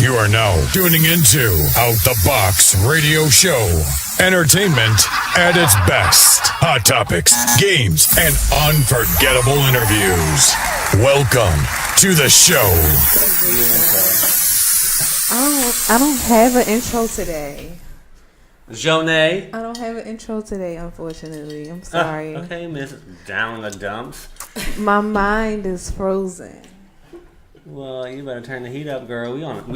You are now tuning into Out the Box Radio Show. Entertainment at its best. Hot topics, games, and unforgettable interviews. Welcome to the show. I don't have an intro today. Jonay. I don't have an intro today, unfortunately. I'm sorry. Okay, Miss Down the Dumps. My mind is frozen. Well, you better turn the heat up, girl. We live.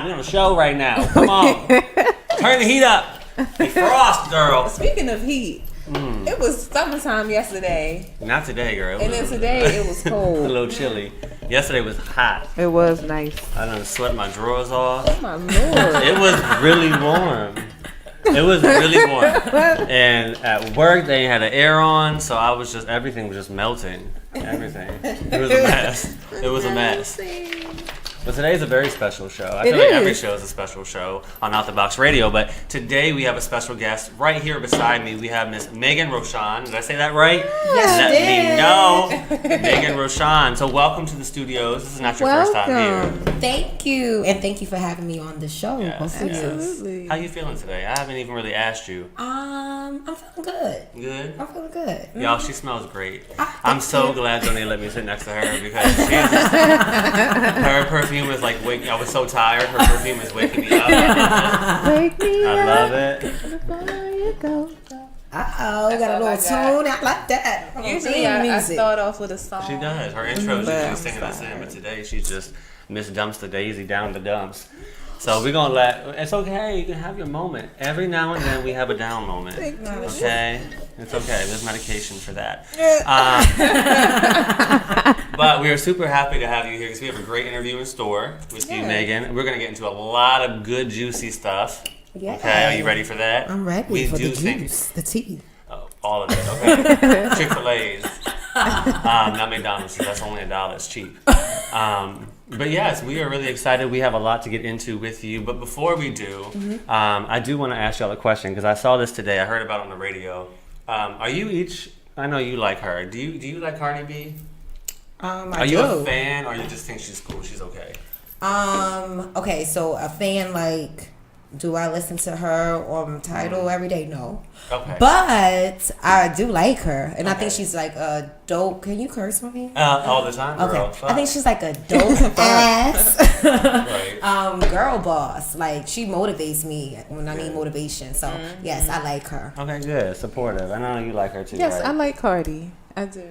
We on the show right now. Come on, turn the heat up. Defrost, girl. Speaking of heat, it was summertime yesterday. Not today, girl. And then today it was cold. A little chilly. Yesterday was hot. It was nice. I done sweat my drawers off. Oh my lord. It was really warm. It was really warm. And at work, they had an air on, so everything was just melting. Everything. It was a mess. It was a mess. But today's a very special show. I feel like every show is a special show on Out the Box Radio. But today we have a special guest right here beside me. We have Miss Megan Rochon. Did I say that right? Yes, Let me know. Megan Rochon. So welcome to the studios. This is not your first time here. Thank you. And thank you for having me on the show. Yes, Absolutely. How you feeling today? I haven't even really asked you. I'm feeling good. Good? I'm feeling good. Y'all, she smells great. I'm so glad Johnny let me sit next to her because her perfume is like waking. I was so tired. Her perfume is waking me up. Wake me I love it. before you go. Uh-oh, got a little tune out like that. Usually I start off with a song. She does. Her intro, she's singing us in, but today she's just Miss Dumps the Daisy down the dumps. So we're gonna it's okay. You can have your moment. Every now and then we have a down moment. Okay, it's okay. There's medication for that. But we are super happy to have you here because we have a great interview in store with you, Megan. We're gonna get into a lot of good, juicy stuff. Yeah. Okay, are you ready for that? I'm ready for the juice, the tea. Oh, all of it. Okay. Chick-fil-A's, not McDonald's. That's only $1. It's cheap. But yes, we are really excited. We have a lot to get into with you. But before we do, I do want to ask y'all a question because I saw this today. I heard about it on the radio. Are you each? I know you like her. Do you like Cardi B? Are you a fan, or you just think she's cool? She's okay. Okay, so a fan, like, do I listen to her on Tidal every day? No. Okay. But I do like her, and I think she's like a dope. Can you curse with me? All the time, girl. Okay. I think she's like a dope ass Right. girl boss. Like, she motivates me when I need motivation. So yes, I like her. Okay, good. Supportive. I know you like her too. Yes, right? I like Cardi. I do.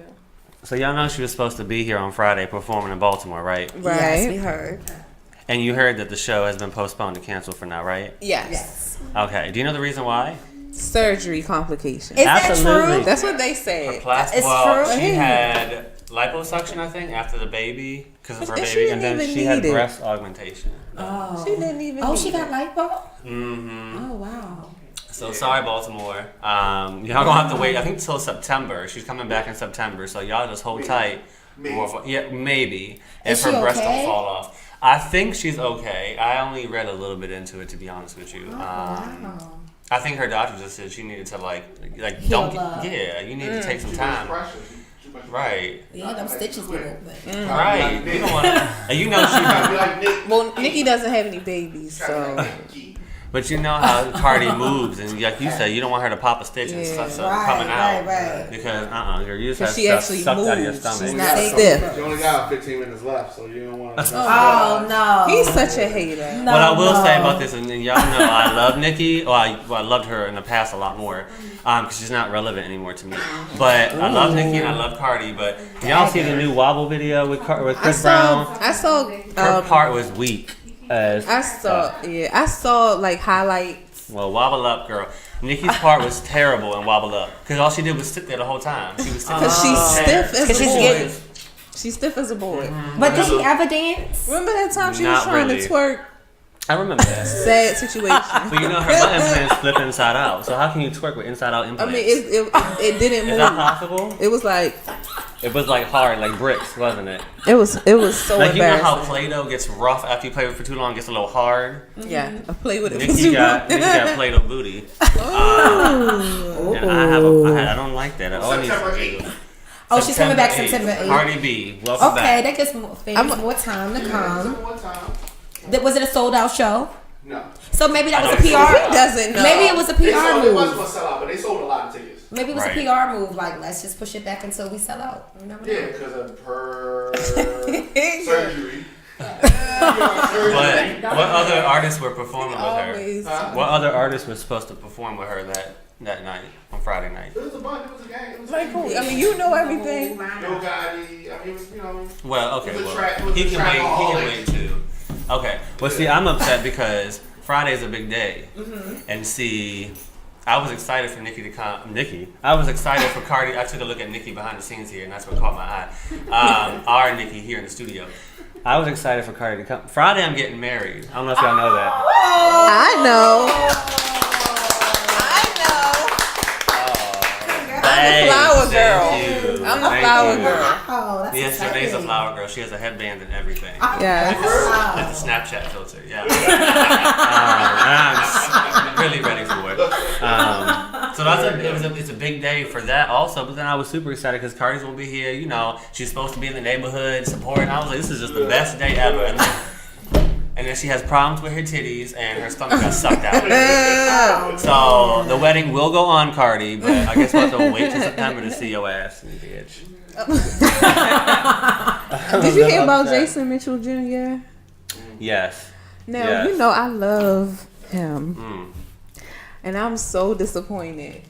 So y'all know she was supposed to be here on Friday performing in Baltimore, right? Right. Yes, we heard. And you heard that the show has been postponed and canceled for now, right? Yes. Okay. Do you know the reason why? Surgery complications. Is that Absolutely. true? That's what they say. It's true. She had liposuction, I think, after the baby, because of her And she baby, didn't and then even she had need it. breast augmentation. Oh. She didn't even. Oh, need she got it. lipo? Mm-hmm. Oh, wow. So sorry, Baltimore. Y'all gonna have to wait. I think till September. She's coming back in September, so y'all just hold tight. Yeah, maybe. Is If her she breasts okay? don't fall off. I think she's okay. I only read a little bit into it, to be honest with you. Wow. I think her doctor just said she needed to like Heal don't up. Yeah, you need to take some time. Right. Yeah, them stitches get open. Right. You don't want to. You know she. Well, Nikki doesn't have any babies, so. But you know how Cardi moves, and like you said, you don't want her to pop a stitch and stuff coming out. Right. Because girl, you just have she stuff actually sucked out of your moves. stomach. She's not stiff. You only got 15 minutes left, so you don't want to. Oh, no. He's such a hater. No, What I will no. say about this, and y'all know I love Nikki. Well, I loved her in the past a lot more because she's not relevant anymore to me. But I love Nikki and I love Cardi. But y'all see the new Wobble video with Chris Brown? I saw. Her part was weak. I saw like highlights. Well, Wobble Up, girl. Nikki's part was terrible in Wobble Up because all she did was sit there the whole time. She was sitting. Because she's stiff as a she's boy. getting- She's stiff as a boy. But did she ever dance? Remember that time she was Not trying really. to twerk? I remember that. Sad situation. But you know her butt implants flip inside out. So how can you twerk with inside out I implants? mean, it didn't move. Is that possible? It was like It was like hard, like bricks, wasn't it? it was so Like you know embarrassing. how Play-Doh gets rough after you play with it for too long, gets a little hard. Yeah, I played with it. Nikki got Play-Doh booty. And I don't like that. Oh, I need some giggles. Oh, she's coming back 8th. September 8th. Cardi B, welcome Okay, back. that gives fans more time to come. Was it a sold out show? No. So maybe that was a He PR. doesn't know. Maybe it was a They PR wasn't move. gonna sell out, but they sold a lot of tickets. Maybe it was Right. a PR move. Like, let's just push it back until we sell out. Remember Yeah, that? because of her surgery. But what other artists were performing with her? Always. What other artists were supposed to perform with her that night on Friday night? It was a bunch. It was a gang. It was Like who? I mean, you know everything. Yo Gotti. I mean, it was, Well, okay, It was a well, track- it was he a can wait. He can trackaholic. wait too. Okay. Well, see, I'm upset because Friday's a big day, and see, I was excited for Nikki to come. I was excited for Cardi. I took a look at Nikki behind the scenes here, and that's what caught my eye. Our Nikki here in the studio. I was excited for Cardi to come. Friday, I'm getting married. I don't know if y'all know that. I know. Hey, flower thank girl. you. I'm the Thank flower you. girl. Oh, that's Yes, your name's a exciting. flower girl. She has a headband and everything. Yeah. It's a Snapchat filter, yeah. I'm really ready for it. So it's a big day for that also. But then I was super excited because Cardi's gonna be here. You know, she's supposed to be in the neighborhood supporting. I was like, this is just the best day ever. And then she has problems with her titties and her stomach got sucked out. So the wedding will go on, Cardi, but I guess we'll have to wait till September to see your ass, you bitch. Did you hear about Jason Mitchell Jr.? Yes. Now, Yes. you know I love him. Mm. And I'm so disappointed.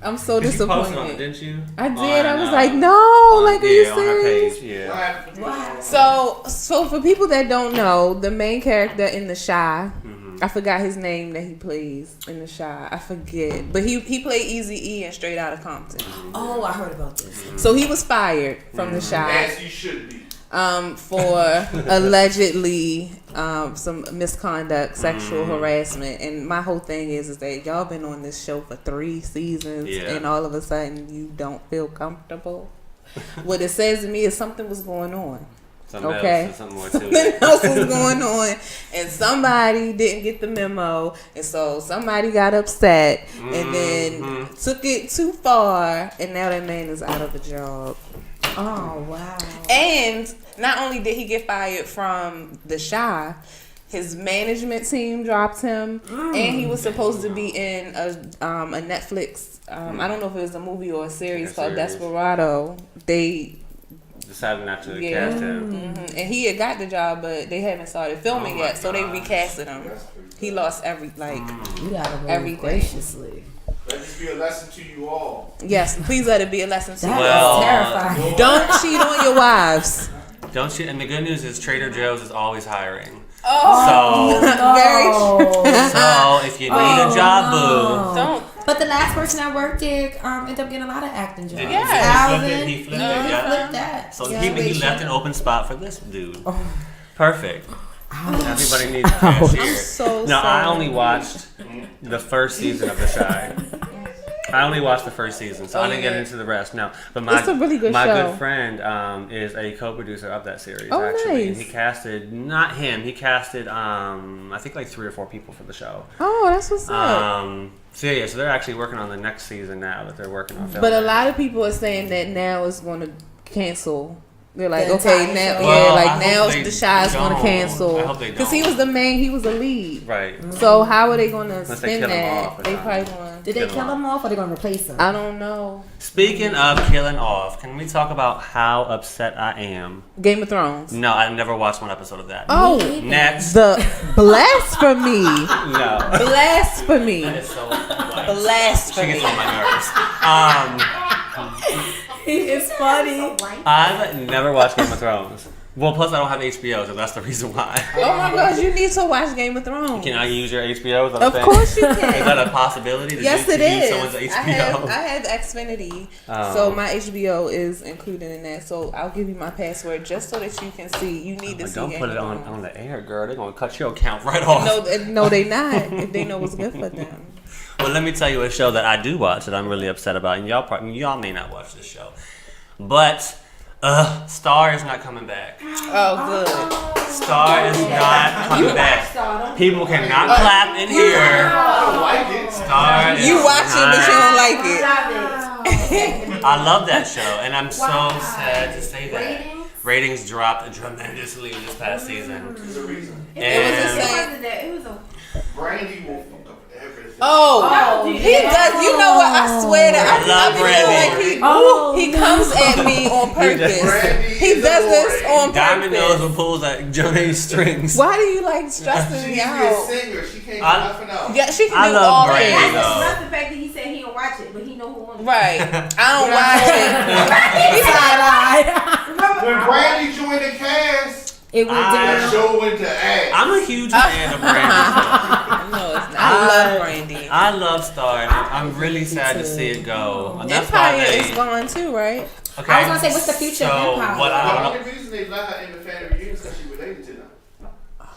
I'm so 'Cause you posted on it, disappointed. didn't you? I did. I was On, like, no, like, are you yeah, on her serious? page, yeah. What? So for people that don't know, the main character in The Shy, I forgot his name that he plays in The Shy. I forget, but he played Eazy-E in Straight Outta Compton. Oh, I heard about this. So he was fired from The Shy. As you should be. For allegedly some misconduct, sexual harassment, and my whole thing is that y'all been on this show for 3 seasons, Yeah. and all of a sudden you don't feel comfortable. What it says to me is something was going on. Something Okay. else, something more to Something it. else was going on, and somebody didn't get the memo, and so somebody got upset, and then took it too far, and now that man is out of a job. Oh, wow. And not only did he get fired from The Shy, his management team dropped him, and he was supposed to be in a Netflix. I don't know if it was a movie or a series called series. Desperado. They Decided not to Yeah. cast him. and he had got the job, but they haven't started filming yet, so they recasted him. He lost You gotta roll Everything. graciously. Let this be a lesson to you all. Yes, please let it be a lesson to That you. Well, is terrifying. Don't cheat on your wives. Don't you? And the good news is Trader Joe's is always hiring. Oh, very true. So if you need a job, boo. Don't. But the last person I worked there ended up getting a lot of acting jobs. Did Yeah. He flipped it. He Yeah. flipped that. So Yeah. he left an open spot for this dude. Perfect. Everybody needs a cashier. I'm so No, I sorry. only watched the first season of The Shy. I only watched the first season, so I didn't get into the rest. No, but It's a really good show. good friend is a co-producer of that series. Oh, actually, and nice. he casted not him. He casted I think like 3 or 4 people for the show. Oh, that's what's up. So they're actually working on the next season now that they're working on filming. But a lot of people are saying that now it's going to cancel. They're like, The okay, entire now, show. Well, I now hope they The Shy is going to don't. cancel. I hope they Because he don't. was the main, he was the lead. Right. So how are they going to Unless they spin kill him that? off or They something. probably going Did they kill him off or they gonna replace him? I don't know. Speaking of killing off, can we talk about how upset I am? Game of Thrones. No, I've never watched one episode of that. Oh, Next. the blasphemy. No. Blasphemy. It's so like, she Blasphemy. gets on my nerves. It's funny. I've never watched Game of Thrones. Well, plus I don't have HBO, so that's the reason why. Oh my gosh, you need to watch Game of Thrones. Can I use your HBO? Is that a Of thing? course you Is can. that a possibility? To Yes, use, it to use is. someone's I HBO? have Xfinity, Oh. so my HBO is included in that. So I'll give you my password just so that you can see. You need to see. Don't Game put it of on Thrones. the air, girl. They're gonna cut your account right off. No, they not. If they know what's good for them. Well, let me tell you a show that I do watch that I'm really upset about, and y'all may not watch this show, but Star is not coming back. Oh, good. Star is not coming back. People cannot clap in here. I don't like it. Star is You watch it, but you don't like it. I love that show, and I'm so sad to say that. Ratings dropped tremendously this past season. There's a reason. It was the And same. It was a. Brandy will fuck up everything. Oh, he does. You know what? I swear that love I feel like he comes at me on purpose. Brandy He is does this boring. on Diamond knows purpose. what pulls like Johnny's strings. Why do you like stressing She me needs to be a out? singer. She can't do I- nothing else. Yeah, she can I do love all Brandy, things. though. That's the fact that he said he don't watch it, but he know who won. Right. I don't watch it. When Brandy joined the cast, It went that down. show went to ass. I'm a huge fan of Brandy. No, it's not. I love Brandy. I love Star, and I'm really sad to see it go. And that's why Empire they. is gone too, right? Okay. I was gonna say, what's the future of so Empire? What I The don't know. only reason they let her in the fan reunion is because she related to them.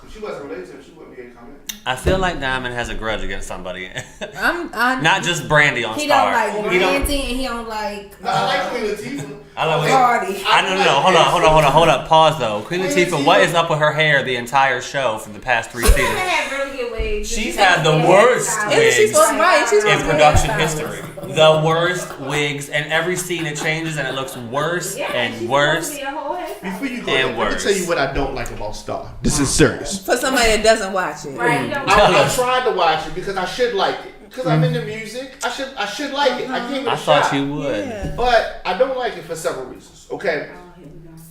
If she wasn't related to them, she wouldn't be in comment. I feel like Diamond has a grudge against somebody. I'm Not just Brandy on He Star. don't like He don't- Brandy and he don't like No, I like Queen Latifah. I like Cardi. I no. Hold up. Pause though. Queen Latifah, what is up with her hair the entire show for the past 3 She seasons? had really good wigs. She's had the worst Isn't wigs she supposed to right? She's in supposed to be production a history. The worst wigs, and every scene it changes and it looks worse and worse. Before you go, And let me worse. tell you what I don't like about Star. This is serious. For somebody that doesn't watch it. Right, you know, I tried to watch it because I should like it. Because I'm into music, I should like it. I gave it a I shot. thought you would. Yeah. But I don't like it for several reasons. Okay.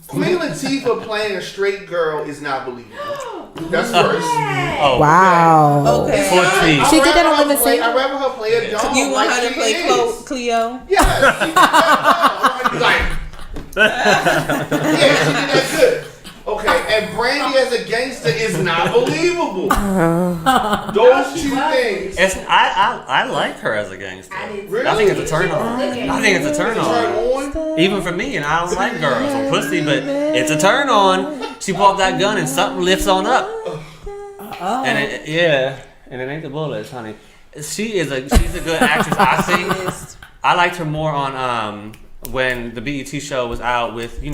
Queen Latifah playing a straight girl is not believable. That's first. Oh, Wow. Okay. For trees. She did that on Women's I'd Secret? rather her play a dumb You want like her to she play is. Cleo? Yes, she did that well. Like, yeah, she did that good. Okay, and Brandy as a gangster is not believable. Those two things. It's I like her as a gangster. Really? I think it's a turn on. I think it's a turn Turn on. on. Even for me, and I don't like girls or pussy, but it's a turn on. She pulled that gun and something lifts on up. And and it ain't the bullets, honey. She's a good actress. I think I liked her more on when the BET show was out with The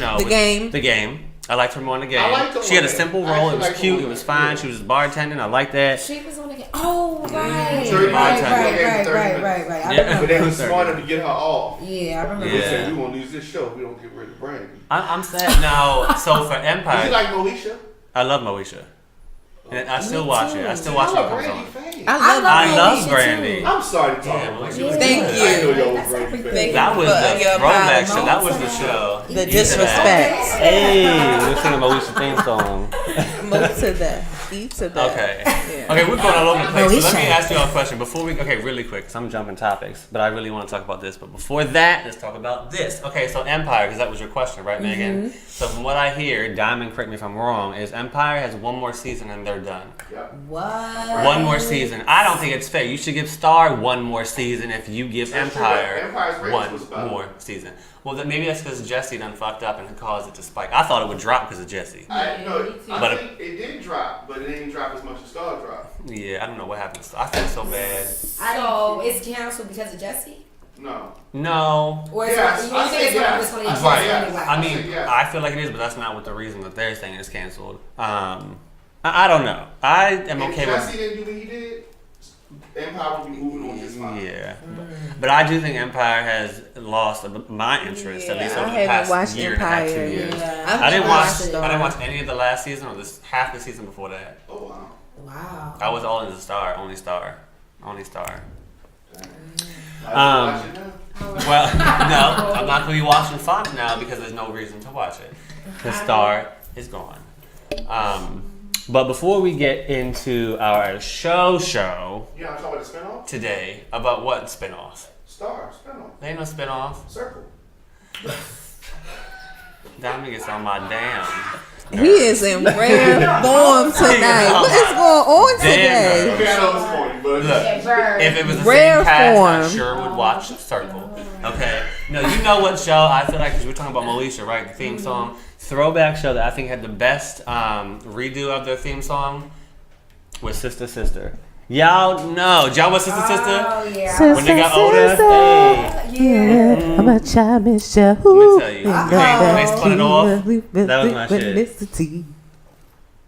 Game. I liked her more in The Game. I liked her She had a more. simple I role. It actually was liked cute. her It more. was fine. She was bartending. I like that. She was on again. Oh, right. Thirty Right, minutes. right. I Yeah. remember. But they were smart enough to get her off. Yeah, I remember. They Yeah. said, we won't lose this show if we don't get rid of Brandy. I'm sad now. So for Did you Empire, like Moesha? I love Moesha. And I still watch it. I still watch I'm it a when it Brandy comes on. fan. I love Moesha, Brandy. too. I'm sorry to talk Yeah, about Moesha you. was Thank good. you. I know y'all That's Brandy everything. fan. That was For the your throwback apology. show. That was the show. The Eat to disrespect. that. Hey, we're singing Moesha theme song. Move to the eat to the. Okay. Yeah. Okay, we're going all over the place. So let me Moesha. ask you all a question before we. Okay, really quick, because I'm jumping topics, but I really want to talk about this. But before that, let's talk about this. Okay, so Empire, because that was your question, right, Megan? So from what I hear, Diamond, correct me if I'm wrong, is Empire has one more season and they're done. Yep. What? One more season. I don't think it's fair. You should give Star one more season if you give That's true, Empire but Empire's ratings one was about- more season. Well, then maybe that's because Jesse done fucked up and it caused it to spike. I thought it would drop because of Jesse. I But think it did drop, but it didn't drop as much as Star dropped. Yeah, I don't know what happened. I feel so bad. So it's canceled because of Jesse? No. No. Or is Yes, it, I you say think it's yes. going to I be say Right. yes. anyway? I mean, Yeah. I feel like it is, but that's not what the reason that they're saying is canceled. I don't know. I am okay If with. Jesse didn't do what he did, Empire would be moving on just fine. Yeah, but I do think Empire has lost my interest at least Yeah, over I the haven't past watched year and a half, 2 Empire. years. Yeah. I didn't watch. it. I didn't watch any of the last season or this half the season before that. Oh wow. Wow. I was all in the Star, only Star. I watch it now. Well, no, I'm not gonna be watching Fox now because there's no reason to watch it. The Star is gone. But before we get into our show You know, I'm talking about the spinoff. today, about what spinoff? Star spinoff. There ain't no spinoff. Circle. Diamond gets on my damn. He is in rare form tonight. What is going on today? Damn. Okay, I know it's corny, but Look, if it was the Rare same cast, I form. sure would watch Circle. Okay? No, you know what show I feel like, because we're talking about Moesha, right? The theme song. Throwback show that I think had the best redo of their theme song was Sister Sister. Y'all know. Did y'all watch Sister Sister? Oh, yeah. When they got older? Hey. Yeah. I'm a child show. Let me tell you. When they spun it off, that was my shit.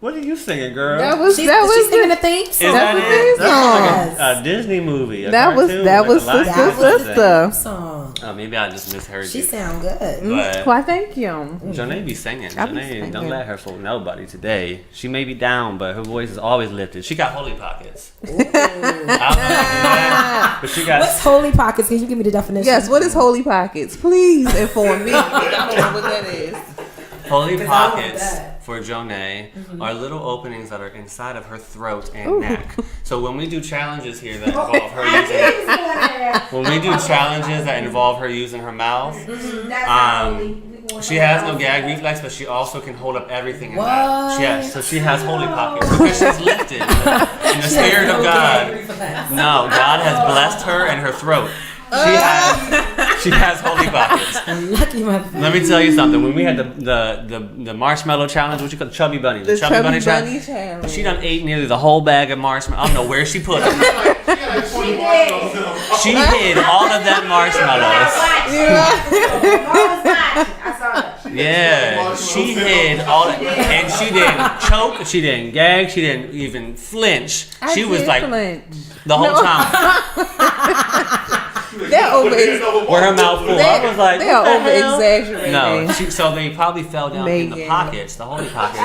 What are you singing, girl? She's She's singing the theme song. Is that That's it? That's Yes. like a Disney movie. That was cartoon, that was like a live sister action sister. Song. thing. Oh, maybe I just misheard She you. sound good. But Why? Thank you. Janae be singing. I be Janae, singing. don't let her fool nobody today. She may be down, but her voice is always lifted. She got holy pockets. I don't know, but she got. What's holy pockets? Can you give me the definition? Yes. What is holy pockets? Please inform me. I don't know what that is. Holy 'Cause I don't pockets want that. for Jonae are little openings that are inside of her throat and neck. So when we do challenges here that involve her using her mouth, she has no gag reflex, but she also can hold up everything in that. Yes, so she has holy pockets because she's lifted in the spirit of God. No, God has blessed her and her throat. She has holy pockets. Lucky motherfucker. Let me tell you something. When we had the marshmallow challenge, what you call the chubby bunny, The chubby bunny challenge. she done ate nearly the whole bag of marshmallows. I don't know where she put them. She hid all of that marshmallows. I saw that. Yeah, she hid all that, and she didn't choke, she didn't gag, she didn't even flinch. She was like the whole time. They're over. With her mouth full. I was like, they are what the over hell? exaggerating. No, so they probably fell down in the Megan. pockets, the holy pockets,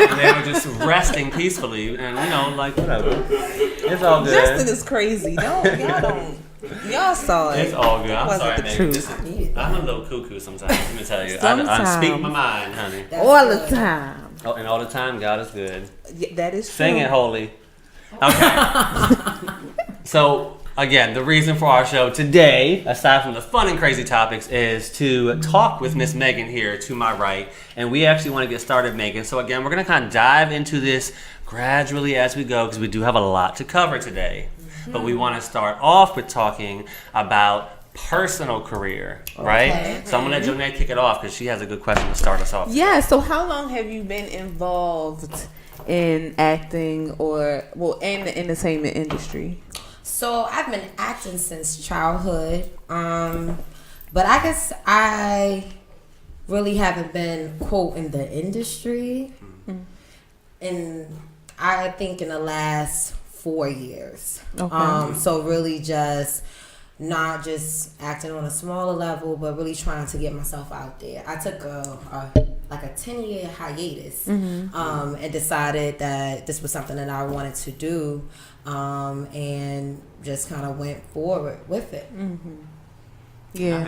and they were just resting peacefully, and like whatever. It's all good. Justin is crazy. Y'all saw it. It's all good. I'm Wasn't sorry, the Megan. truth. I'm a little cuckoo sometimes. Let me tell you. I Sometimes. speak my mind, honey. All the time. Oh, and all the time, God is good. Yeah, that is true. Sing it, holy. Okay. So, again, the reason for our show today, aside from the fun and crazy topics, is to talk with Miss Megan here to my right. And we actually want to get started, Megan. So, again, we're going to kind of dive into this gradually as we go because we do have a lot to cover today. But we want to start off with talking about personal career, right? Okay. So I'm going to let Jonae kick it off because she has a good question to start us off. Yeah, so how long have you been involved in acting in the entertainment industry? So I've been acting since childhood, but I guess I really haven't been quote in the industry, and I think in the last 4 years. Okay. So really just not just acting on a smaller level, but really trying to get myself out there. I took a 10-year hiatus, and decided that this was something that I wanted to do, and just kind of went forward with it. Yeah,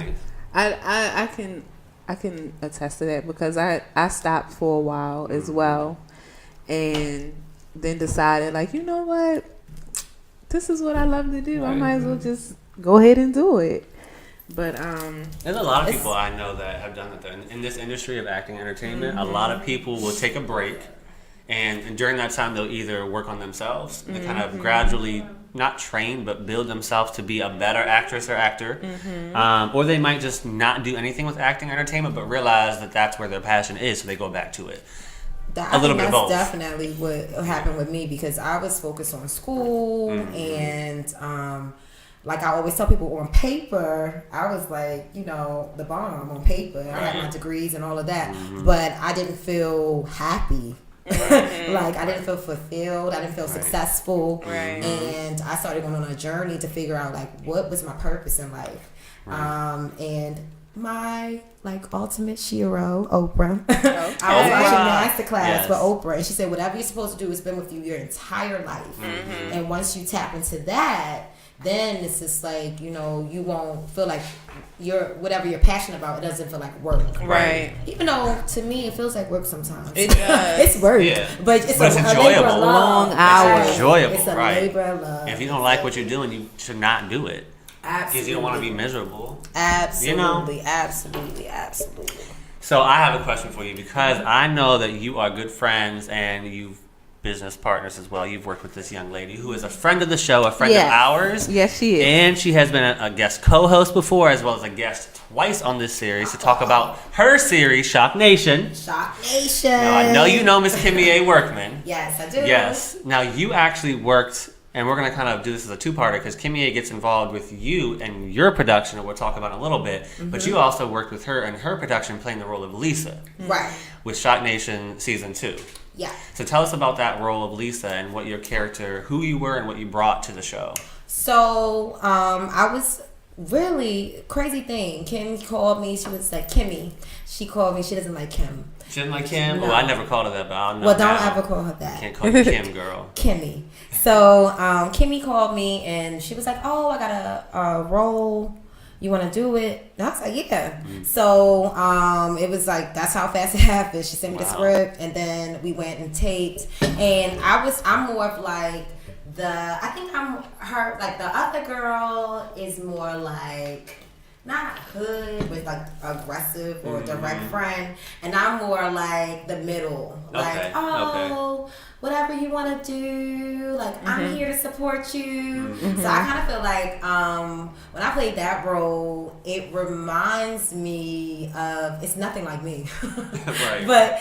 Nice. I can attest to that because I stopped for a while as well, and then decided like, you know what, this is what I love to do. I might as well just go ahead and do it. But there's a lot of people I know that have done that in this industry of acting entertainment. A lot of people will take a break, and during that time they'll either work on themselves, they kind of gradually not train but build themselves to be a better actress or actor, or they might just not do anything with acting entertainment but realize that that's where their passion is, so they go back to it. I little think bit of that's both. definitely what happened with me because I was focused on school and like I always tell people on paper, I was like, the bomb on paper. I had my degrees and all of that, but I didn't feel happy. Like I didn't feel fulfilled. I didn't feel successful. And I started going on a journey to figure out like what was my purpose in life. And my ultimate hero, Oprah. I was watching masterclass for Oprah, and she said, "Whatever you're supposed to do has been with you your entire life, and once you tap into that, then it's just like you won't feel like whatever you're passionate about. It doesn't feel like work, right? Even though to me it feels like work sometimes. It does. It's work, but it's a enjoyable. labor of love. Long hours. It's enjoyable, It's a right? labor of love. If you don't like what you're doing, you should not do it. Because you don't want to be miserable. Absolutely. So I have a question for you because I know that you are good friends and you've business partners as well. You've worked with this young lady who is a friend of the show, a friend of ours. Yes, she is. And she has been a guest co-host before as well as a guest twice on this series to talk about her series, Shock Nation. Shock Nation. Now, I know you know Miss Kimmy A. Workman. Yes, I do. Yes. Now, you actually worked, and we're going to kind of do this as a two-parter because Kimmy A gets involved with you and your production, and we'll talk about in a little bit. But you also worked with her and her production playing the role of Lisa. Right. With Shock Nation Season 2. Yeah. So tell us about that role of Lisa and what your character, who you were and what you brought to the show. So I was really crazy thing. Kim called me. She was like Kimmy. She called me. She doesn't like Kim. She didn't like Kim? No. Oh, I never called her that, but I'll know. Well, don't now. ever call her that. Can't call you Kim, girl. Kimmy. So Kimmy called me and she was like, "Oh, I got a role. You want to do it?" And I was like, "Yeah." So it was like that's how fast it happened. She sent me the script and then we went and taped. And I'm more of like I think I'm her. Like the other girl is more like. Not hood, but like aggressive or direct friend, and I'm more like the middle. Like, whatever you want to do, like I'm here to support you. So I kind of feel like when I played that role, it reminds me of it's nothing like me, Right. but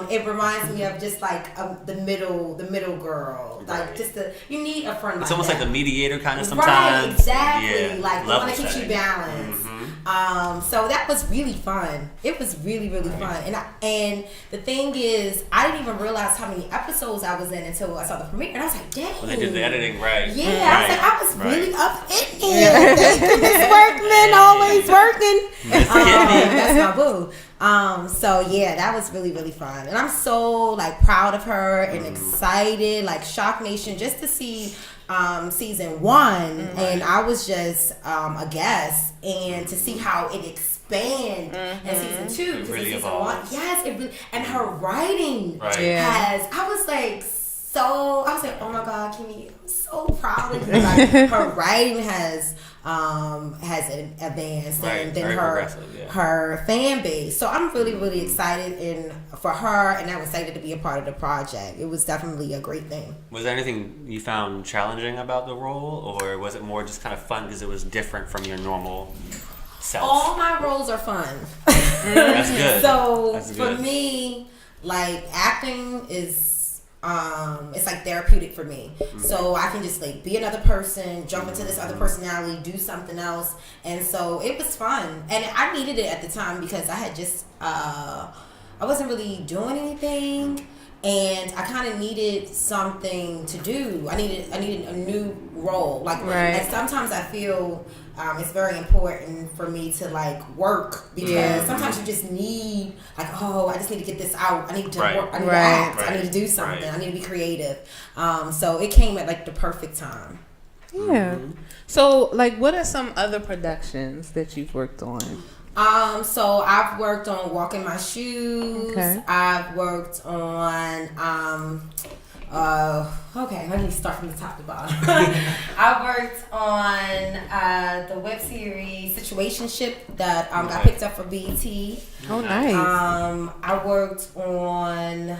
it reminds me of just like the middle girl, like Right. just you need a friend. It's like almost that. like the mediator kind of sometimes. Right, exactly. Yeah. Like the one that keeps you balanced. So that was really fun. It was really, really fun. And the thing is, I didn't even realize how many episodes I was in until I saw the premiere, and I was like, "Dang!" When they did the editing, right? Yeah, I was like, I was Right. really up in here. It's working, always working. That's my boo. So yeah, that was really, really fun, and I'm so like proud of her and excited, like Shock Nation, just to see season 1, and I was just a guest, and to see how it expand in season 2, because really season evolves. 1, yes, it really, and her writing Right. has. I was like, oh my God, Kimmy, I'm so proud of you. Like her writing has advanced, Right, and then very her progressive, yeah. her fan base. So I'm really, really excited for her, and I'm excited to be a part of the project. It was definitely a great thing. Was there anything you found challenging about the role, or was it more just kind of fun because it was different from your normal self? All my roles are fun. That's good. So That's for good. me, like acting is it's like therapeutic for me. So I can just like be another person, jump into this other personality, do something else, and so it was fun. And I needed it at the time because I had just I wasn't really doing anything, and I kind of needed something to do. I needed a new role. Like, and sometimes I feel it's very important for me to like work, because sometimes you just need like, I just need to get this out. I need to work. I need to act. I need to do something. I need to be creative. So it came at like the perfect time. Yeah. So like, what are some other productions that you've worked on? So I've worked on Walking My Shoes. Okay. I've worked on okay, let me start from the top to bottom. I worked on the web series Situationship that got picked up for BET. Oh, nice. I worked on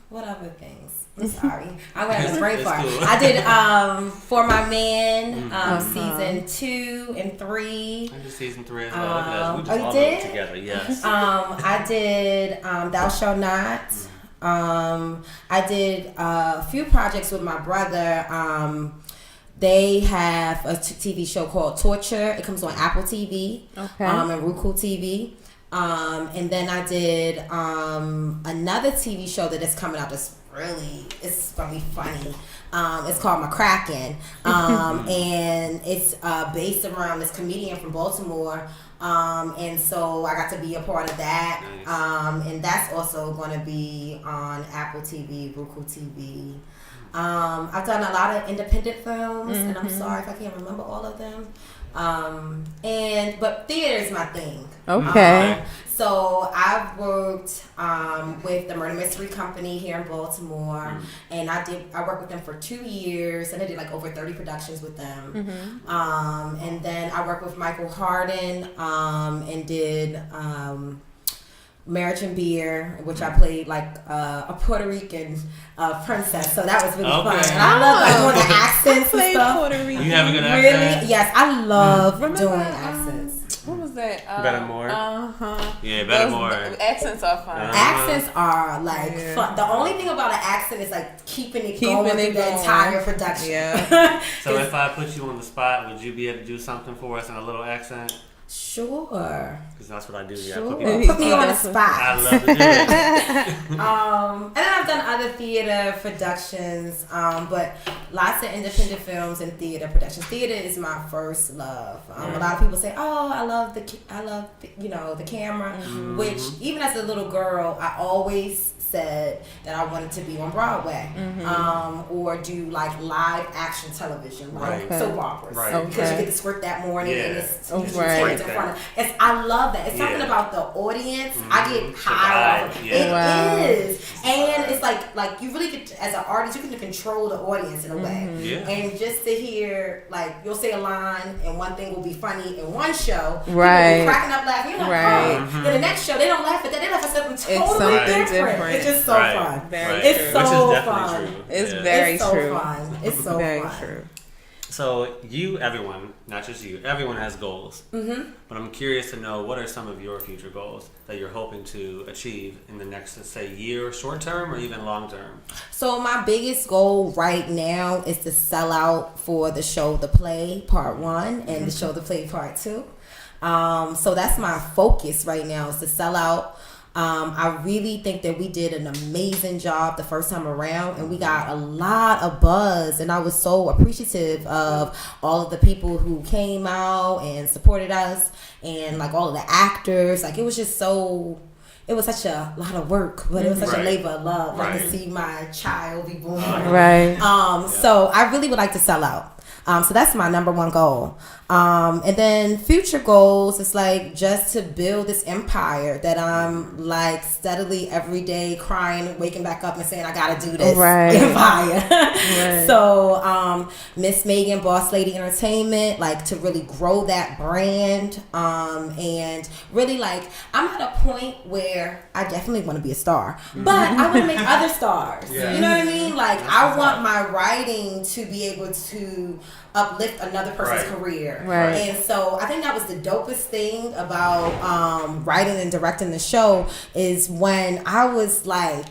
what other things? I'm sorry, I went on a brain fart. Cool. I did For My Man season 2 and 3. I did season 3 as well. Look at us. We just you all did? did it together. Yes. I did Thou Shalt Not. I did a few projects with my brother. They have a TV show called Torture. It comes on Apple TV and Roku TV. And then I did another TV show that is coming out that's it's gonna be funny. It's called McCracken. And it's based around this comedian from Baltimore. And so I got to be a part of that. Nice. And that's also going to be on Apple TV, Roku TV. I've done a lot of independent films, and I'm sorry if I can't remember all of them. But theater is my thing. Okay. So I've worked with the Murder Mystery Company here in Baltimore, and I worked with them for 2 years, and I did like over 30 productions with them. And then I worked with Michael Hardin and did Marriage and Beer, which I played like a Puerto Rican princess. So that was really fun. And I love doing the accents and stuff. Puerto Rican. You have a good accent? Really? Yes, I love doing accents. What was that? Better More? Uh-huh. Yeah, Better More. Accents are fun. Accents are like fun. The only thing about an accent is like keeping it going through the entire production. Yeah. So if I put you on the spot, would you be able to do something for us in a little accent? Sure. Because that's what I do. Yeah, Sure. put Put me on the spot. I love to do it. And then I've done other theater productions, but lots of independent films and theater productions. Theater is my first love. A lot of people say, "Oh, I love the camera," which even as a little girl, I always said that I wanted to be on Broadway, or do like live action television, like soap operas, because you get the script that morning and it's usually taped in front of. I love that. It's something about the audience. I get high off of it. It is, and it's like you really get as an artist, you can control the audience in a way, and just to hear like you'll say a line and one thing will be funny in one show, people will be cracking up laughing. You're like, oh, then the next show they don't laugh at that. They laugh at something totally different. It's just so fun. It's so fun. True. It's very true. Fun. It's so very fun. true. So everyone, not just you, everyone has goals. But I'm curious to know, what are some of your future goals that you're hoping to achieve in the next, let's say, year, short term, or even long term? So my biggest goal right now is to sell out for the show, The Play Part 1 and the show, The Play Part 2. So that's my focus right now, is to sell out. I really think that we did an amazing job the first time around, and we got a lot of buzz, and I was so appreciative of all of the people who came out and supported us, and like all of the actors. Like it was just so, it was such a lot of work, but it was such a labor of love, like to see my child be born. So I really would like to sell out. So that's my number one goal. And then future goals is like just to build this empire that I'm like steadily every day crying, waking back up and saying, I gotta do this empire. So Miss Megan, Boss Lady Entertainment, like to really grow that brand. And really like, I'm at a point where I definitely want to be a star, but I want to make other stars. You know what I mean? Like I want my writing to be able to uplift another person's career. And so I think that was the dopest thing about writing and directing the show, is when I was like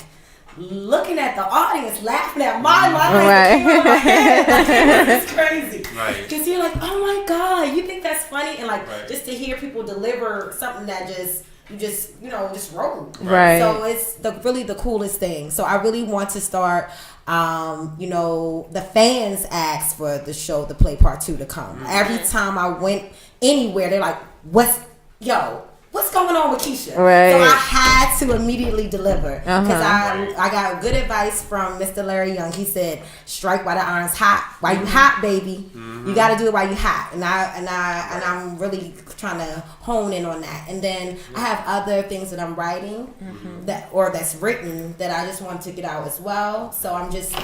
looking at the audience laughing at my lines that came out of my head. Like, it's crazy. Because you're like, oh my God, you think that's funny? And like just to hear people deliver something that just wrote. So it's really the coolest thing. So I really want to start, the fans asked for the show, The Play Part 2 to come. Every time I went anywhere, they're like, what's going on with Keisha? So I had to immediately deliver, because I got good advice from Mr. Larry Young. He said, strike while the iron's hot. While you hot, baby. You got to do it while you hot. And I'm really trying to hone in on that. And then I have other things that I'm writing that's written that I just want to get out as well. So I'm just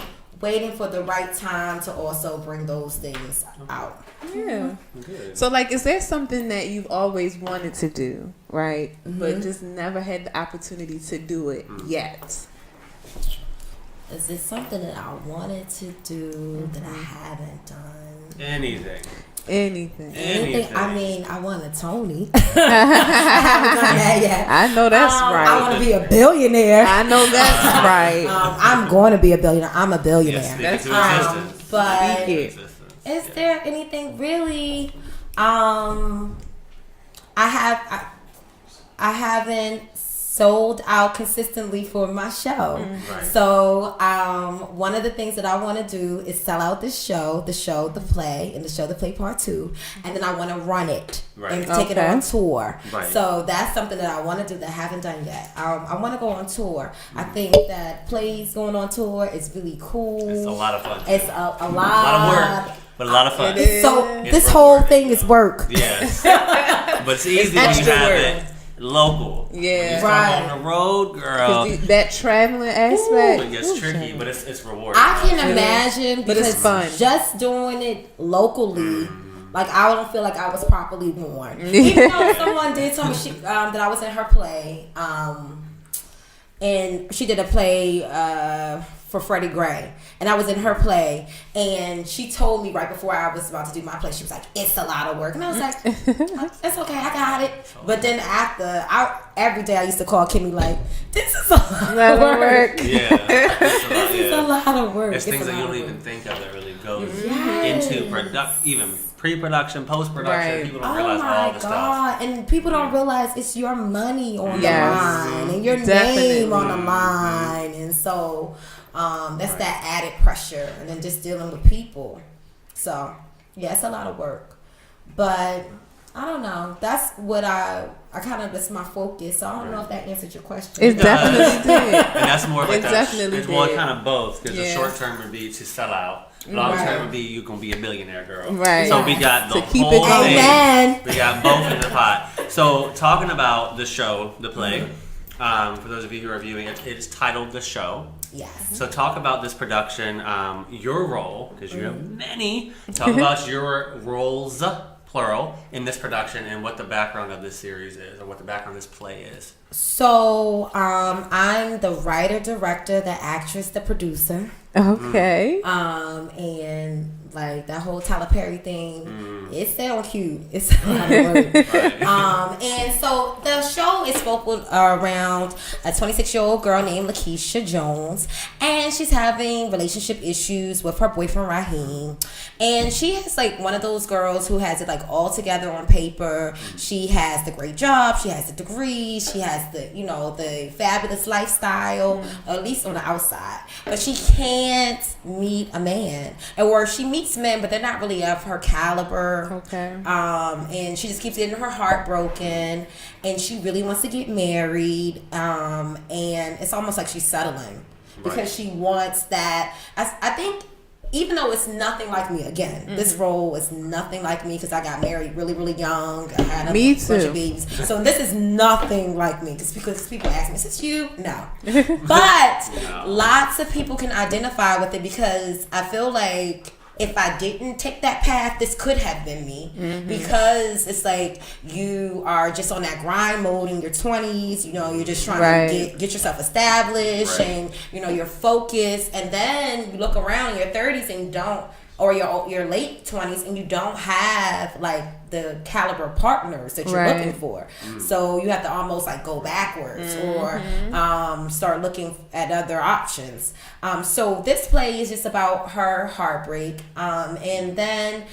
waiting for the right time to also bring those things out. So like, is there something that you've always wanted to do, right? But just never had the opportunity to do it yet? Is it something that I wanted to do that I haven't done? Anything. I mean, I won a Tony. I haven't done that yet. I know that's right. I want to be a billionaire. I know that's right. I'm going to be a billionaire. I'm a billionaire. Yes, that's but is there anything really? I haven't sold out consistently for my show. So one of the things that I want to do is sell out this show, The Play, and the show, The Play Part 2, and then I want to run it and take it on tour. So that's something that I want to do that I haven't done yet. I want to go on tour. I think that plays going on tour is really cool. It's a lot of fun. It's a lot of work, but a lot of fun. This whole thing is work. Yes. But it's easy when you have it local. Yeah. On the road, girl. That traveling aspect. It gets tricky, but it's rewarding. I can imagine, but it's fun. Just doing it locally, like I don't feel like I was properly born. Even though someone did tell me that I was in her play, and she did a play for Freddie Gray, and I was in her play, and she told me right before I was about to do my play, she was like, it's a lot of work, and I was like, it's okay, I got it. But then every day I used to call Kimmy like, this is a lot of work. Yeah. This is a a lot of work. It's things a that you lot don't of even work. think of that really goes Yes. into even pre-production, post-production. Right. People don't Oh realize all my the God! stuff. And people don't realize it's your money on Yes. the line and your Definitely. name on the line, and so that's that added pressure, and then just dealing with people. So yeah, it's a lot of work, but I don't know. That's what I kind of, that's my focus. So I don't know if that answered your question. It definitely did. And that's more like It definitely it's more did. kind of both, because the Yeah. short term would be to sell out. Long term Right. would be you gonna be a millionaire girl. Right. So we got the To keep whole it going. thing. Amen. We got both in the pot. So talking about the show, the play, for those of you who are viewing it, it is titled The Show. Yes. So talk about this production, your role, because you have many. Talk about your roles, plural, in this production, and what the background of this series is, or what the background of this play is. So I'm the writer, director, the actress, the producer. Okay. And like that whole Tyler Perry thing, it sounds cute. It's a lot of work. And so the show is focused around a 26-year-old girl named Lakeisha Jones, and she's having relationship issues with her boyfriend Raheem. And she is like one of those girls who has it like all together on paper. She has the great job, she has the degree, she has the, you know, the fabulous lifestyle, at least on the outside. But she can't meet a man, or she meets men, but they're not really of her caliber. Okay. And she just keeps getting her heart broken, and she really wants to get married. And it's almost like she's settling because she wants that. I think, even though it's nothing like me, again, this role is nothing like me because I got married really, really young. I had a Me bunch too. of babies. So this is nothing like me because people ask me, is this you? No. But lots of people can identify with it because I feel like if I didn't take that path, this could have been me. Because it's like you are just on that grind mode in your 20s, you know, you're just trying to get yourself established and, you know, you're focused. And then you look around in your 30s and you don't, or your late 20s, and you don't have like the caliber partners that you're looking for. So you have to almost like go backwards or start looking at other options. So this play is just about her heartbreak. And then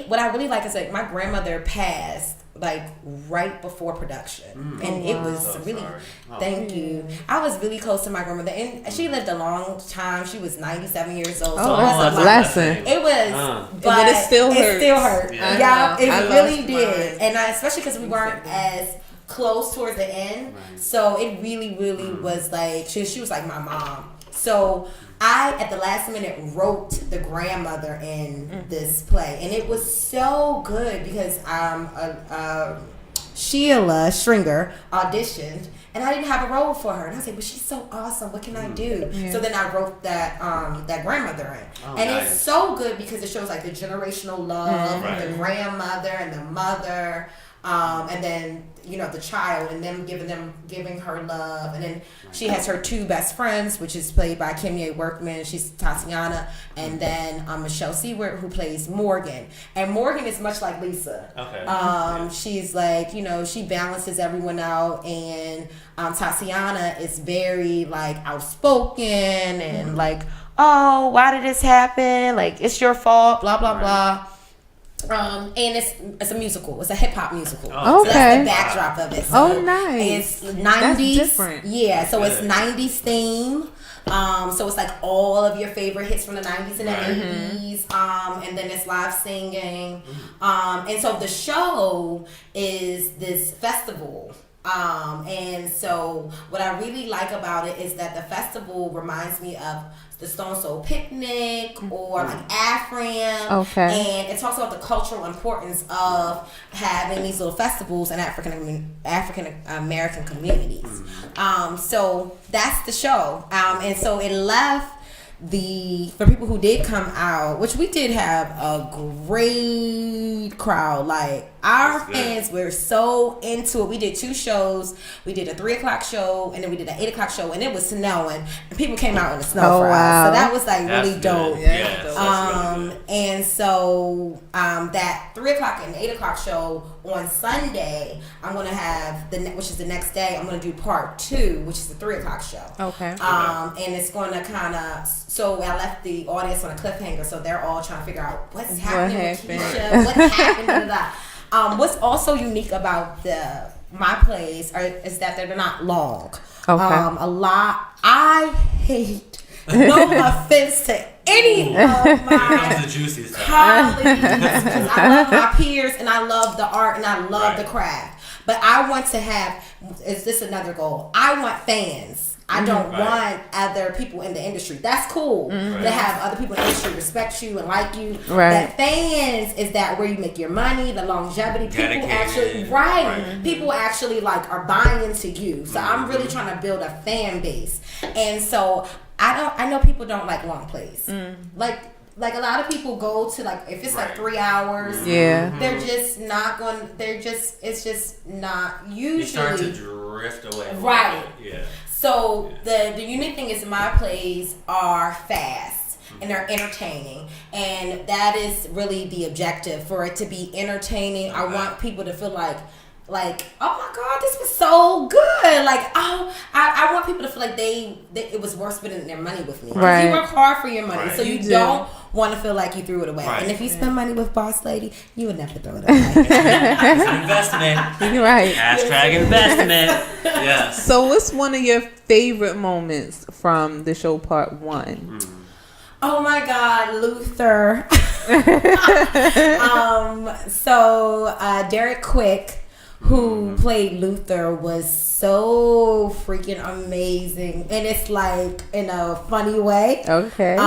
what I really like is like my grandmother passed like right before production, and it was So really sorry. thank you. I was really close to my grandmother, and she lived a long time. She was 97 years old. So Oh, it was that's a lot. blessing. It was, but then it still It hurts. still hurt. Yeah. Yeah, it I really lost did, mine. and especially because we weren't as close towards the end. So it really, really was like she was like my mom. So I, at the last minute, wrote the grandmother in this play, and it was so good because Sheila Stringer auditioned, and I didn't have a role for her. And I was like, but she's so awesome. What can I do? So then I wrote that grandmother in. And nice. it's so good because it shows like the generational love of the Right. grandmother and the mother. And then, you know, the child, and them giving her love. And then she has her two best friends, which is played by Kimye Workman. She's Tatiana. And then Michelle Seward, who plays Morgan. And Morgan is much like Lisa. Okay. She's like, you know, she balances everyone out. And Tatiana is very like outspoken and like, oh, why did this happen? Like, it's your fault, blah, blah, blah. And it's a musical. It's a hip hop musical. Oh, So that's okay. the backdrop of it. So Oh, nice. It's 90s. That's different. Yeah, so it's Good. 90s theme. So it's like all of your favorite hits from the 90s and the 80s. And then it's live singing. And so the show is this festival. And so what I really like about it is that the festival reminds me of the Stone Soul Picnic or like Afram. Okay. And it talks about the cultural importance of having these little festivals in African American communities. So that's the show. And so it left for people who did come out, which we did have a great crowd. Like, Our That's good. fans were so into it. We did 2 shows. We did a 3 o'clock show, and then we did an 8 o'clock show, and it was snowing, and people came out in the snow Oh, for wow. us. So that was like That's really good. dope. Yes, that's really good. And so that 3 o'clock and 8 o'clock show on Sunday, I'm gonna have which is the next day. I'm gonna do part 2, which is the 3 o'clock show. Okay. And it's gonna kind of. So I left the audience on a cliffhanger, so they're all trying to figure out what's happening with happened? Keisha, what happened. Da, da, da. What's also unique about my plays is that they're not long. Okay. I hate. No offense to any of Here comes my the juicy stuff. colleagues, because I love my peers and I love the art and I love the craft. But I want to have. Is this another goal? I want fans. I don't want other people in the industry. That's cool to have other people in the industry respect you and like you. Right. That fans is that where you make your money, the longevity. Dedicated. People actually people actually like are buying into you. So I'm really trying to build a fan base. And so I know people don't like long plays. Like a lot of people go to like if it's like 3 hours. Yeah. They're just not going. It's just not usually. You start to drift away. Right. Yeah. So the unique thing is my plays are fast and they're entertaining, and that is really the objective, for it to be entertaining. I want people to feel like oh my God, this was so good. Like, oh, I want people to feel like they it was worth spending their money with me. 'Cause Right. You work hard for your money, Right. so you You do. don't want to feel like you threw it away. Right. And if you spend money with Boss Lady, you would never throw it away. It's an investment. You're right. Hashtag investment. Yes. So, what's one of your favorite moments from the show part 1? Oh my God, Luther. Derek Quick, who played Luther, was so freaking amazing, and it's like in a funny way. Okay.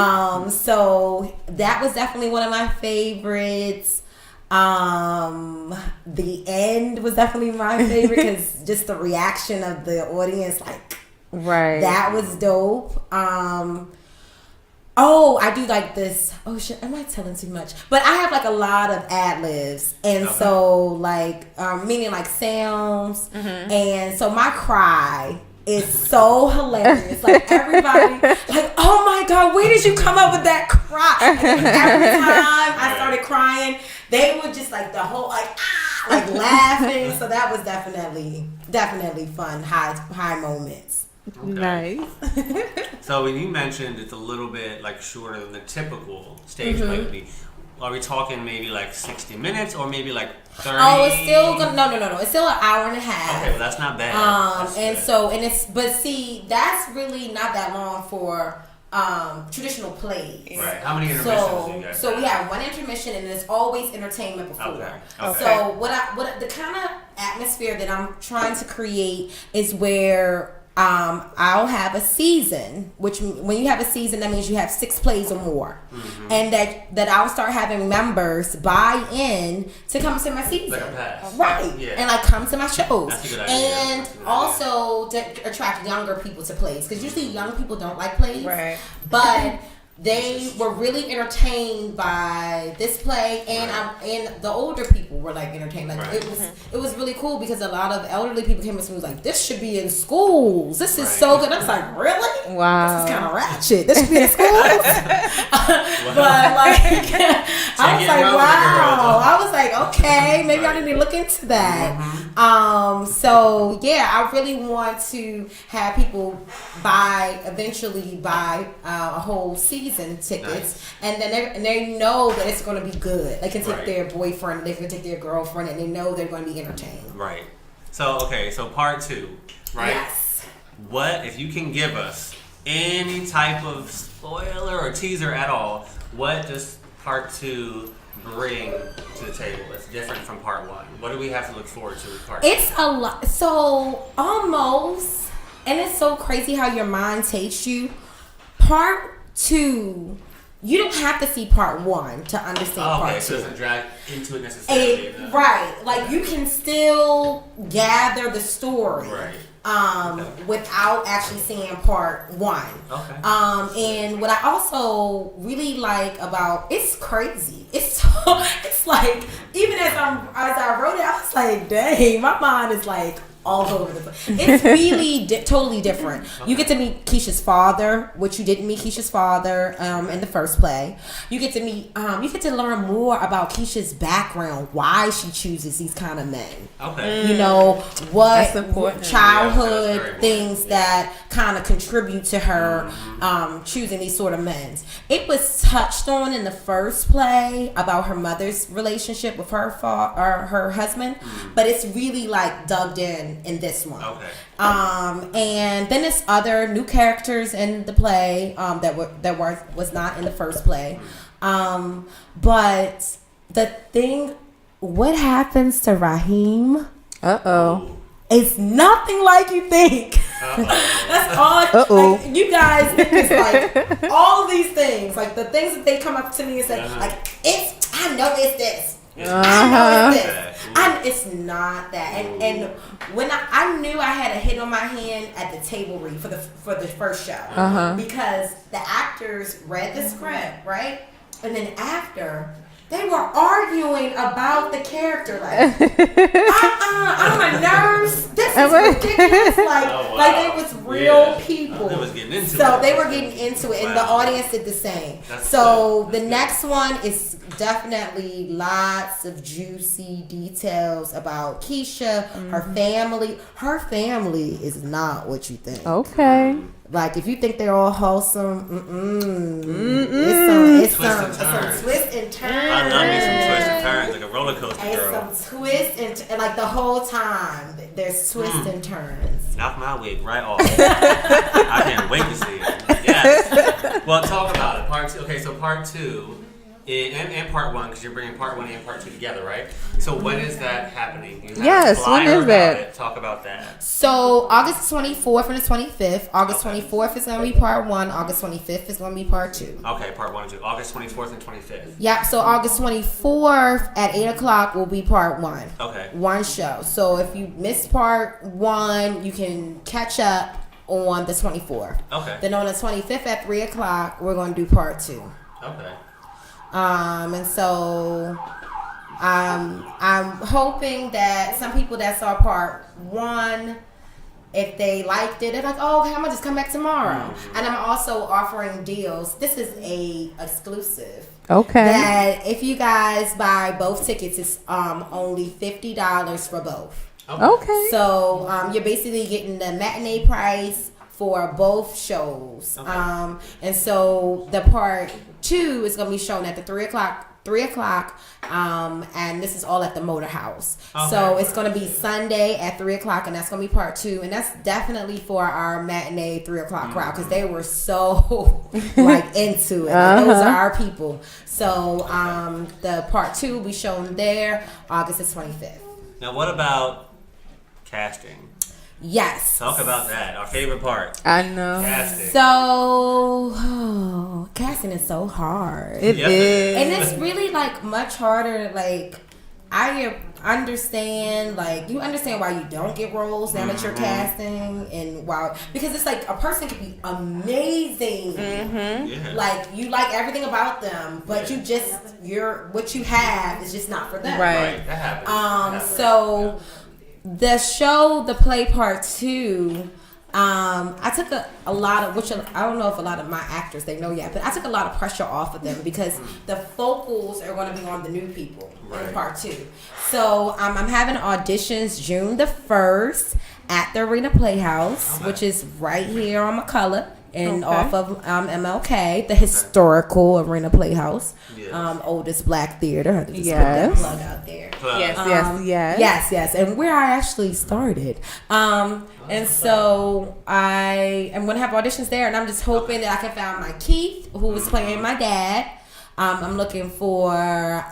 So that was definitely one of my favorites. The end was definitely my favorite because just the reaction of the audience, like right. that was dope. Oh, I do like this. Oh shit, am I telling too much? But I have like a lot of ad libs, and so like meaning like sounds, and so my cry is so hilarious. Like everybody, like, oh my God, where did you come up with that cry? And every time I started crying, they would just like the whole like laughing. So that was definitely fun. High moments. Nice. So when you mentioned it's a little bit like shorter than the typical stage play would be, are we talking maybe like 60 minutes or maybe like 30? Oh, it's still no. It's still an hour and a half. Okay, well that's not bad. That's good. But see, that's really not that long for traditional plays. Right. How many intermissions do you guys So have? we have one intermission, and there's always entertainment before. Okay. So what the kind of atmosphere that I'm trying to create is where I'll have a season, which when you have a season, that means you have 6 plays or more, and that I'll start having members buy in to come to my season, Like a pass. right? Yeah. And like come to my shows, That's a good idea. and That's a good also to attract younger people to plays, because usually young people don't like plays, Right. but they were really entertained by this play, and and the older people were like entertained. Like Right. it was really cool because a lot of elderly people came up to me and was like, "This should be in schools. This is Right. so good." I was like, "Really? Wow. This is kind of ratchet. This should be in schools." But like, I was it like, out with the "Wow." girls. I was like, "Okay, maybe I need to look into that." So yeah, I really want to have people eventually buy a whole season tickets, and then they know that it's going to be good. They can take Right. their boyfriend, they can take their girlfriend, and they know they're going to be entertained. Right. So part 2, right? Yes. What if you can give us any type of spoiler or teaser at all? What does part 2 bring to the table that's different from part 1? What do we have to look forward to with part 2? It's a lot. So almost, and it's so crazy how your mind takes you. Part 2, you don't have to see part 1 to understand part 2. So it doesn't drag into it necessarily. Right. Like you can still gather the story. Right. without actually seeing part 1. Okay. And what I also really like about it's crazy. It's like even as I wrote it, I was like, dang, my mind is like all over the place. It's really totally different. You get to meet Keisha's father, which you didn't meet Keisha's father in the first play. You get to meet, you get to learn more about Keisha's background, why she chooses these kind of men. Okay. You know, what That's important. childhood Yeah, that's things that kind of contribute to her choosing these sort of men. It was touched on in the first play about her mother's relationship with her her husband, but it's really like dug in this one. Okay. And then there's other new characters in the play that was not in the first play. But the thing, what happens to Raheem? It's nothing like you think. That's all. Like, you guys think it's like all of these things, like the things that they come up to me and say, like I know it's this. I know it's this. It's not that. And when I knew I had a hit on my hand at the table read for the first show, because the actors read the script, right, and then after. They were arguing about the character, like, I'm a nurse. This is ridiculous. Like they was real people. They was getting into it. So they were getting into it, and the audience did the same. So the next one is definitely lots of juicy details about Keisha, her family. Her family is not what you think. Okay. Like if you think they're all wholesome, it's some twist and turn. I love me some twists and turns, like a roller coaster, girl. Some twist and like the whole time there's twists and turns. Knock my wig right off. I can't wait to see it. Yes. Well, talk about it. Part 2. Okay, so part 2 and part 1, because you're bringing part 1 and part 2 together, right? So when is that happening? You have Yes, a flyer when is about that? it. Talk about that. So August 24th and the 25th. August 24th is going to be part 1. August 25th is going to be part 2. Okay, part 1 and 2. August 24th and 25th. Yeah, so August 24th at 8 o'clock will be part 1. Okay. One show. So if you missed part 1, you can catch up on the 24th. Okay. Then on the 25th at 3 o'clock, we're going to do part 2. Okay. And so I'm hoping that some people that saw part 1, if they liked it, they're like, oh, okay, I'm gonna just come back tomorrow. And I'm also offering deals. This is a exclusive. Okay. That if you guys buy both tickets, it's only $50 for both. Okay. So you're basically getting the matinee price for both shows. Okay. And so the part 2 is going to be shown at the 3 o'clock, and this is all at the Motor House. Okay. So it's going to be Sunday at 3 o'clock, and that's going to be part 2, and that's definitely for our matinee 3 o'clock crowd, because they were so like into it. Those are our people. So the part 2 will be shown there August the 25th. Now, what about casting? Yes. Talk about that. Our favorite part. I know. Casting. So casting is so hard. It is. And it's really like much harder. Like I understand, like you understand why you don't get roles now that you're casting, and because it's like a person could be amazing, Yeah. like you like everything about them, but you just what you have is just not for them. Right. That happens. So the show, the play part 2. I took a lot of, which I don't know if a lot of my actors they know yet, but I took a lot of pressure off of them because the focals are going to be on the new people in part 2. So I'm having auditions June the 1st at the Arena Playhouse, which is right here on McCullough and off of MLK, the historical Arena Playhouse, oldest black theater. I had to just put that plug out there. Yes, and where I actually started. And so I am going to have auditions there, and I'm just hoping that I can find my Keith, who was playing my dad. I'm looking for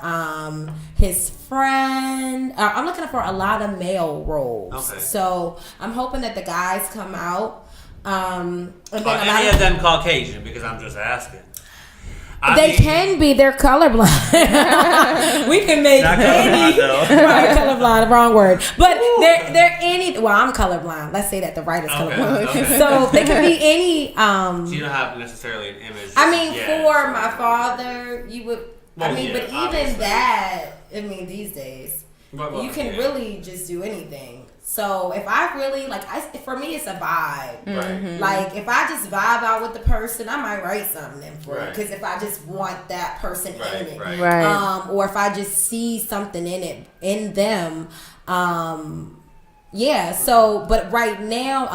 his friend. I'm looking for a lot of male roles. Okay. So I'm hoping that the guys come out. And then Are any of them Caucasian? Because I'm just asking. They can be. They're colorblind. We can make Not any colorblind, though. right, colorblind, wrong word. But they're any. Well, I'm colorblind. Let's say that the writer's colorblind. Okay. So they can be any. So you don't have necessarily an image. I mean, yet, for so- my father, you would. Well, I mean, yeah, but even obviously. that. I mean, these days, Well, you can yeah. really just do anything. So if I really for me, it's a vibe. Right. Like if I just vibe out with the person, I might write something in for it. Right. Because if I just want that person in it, Right. Right. or if I just see something in them, yeah. So, but right now,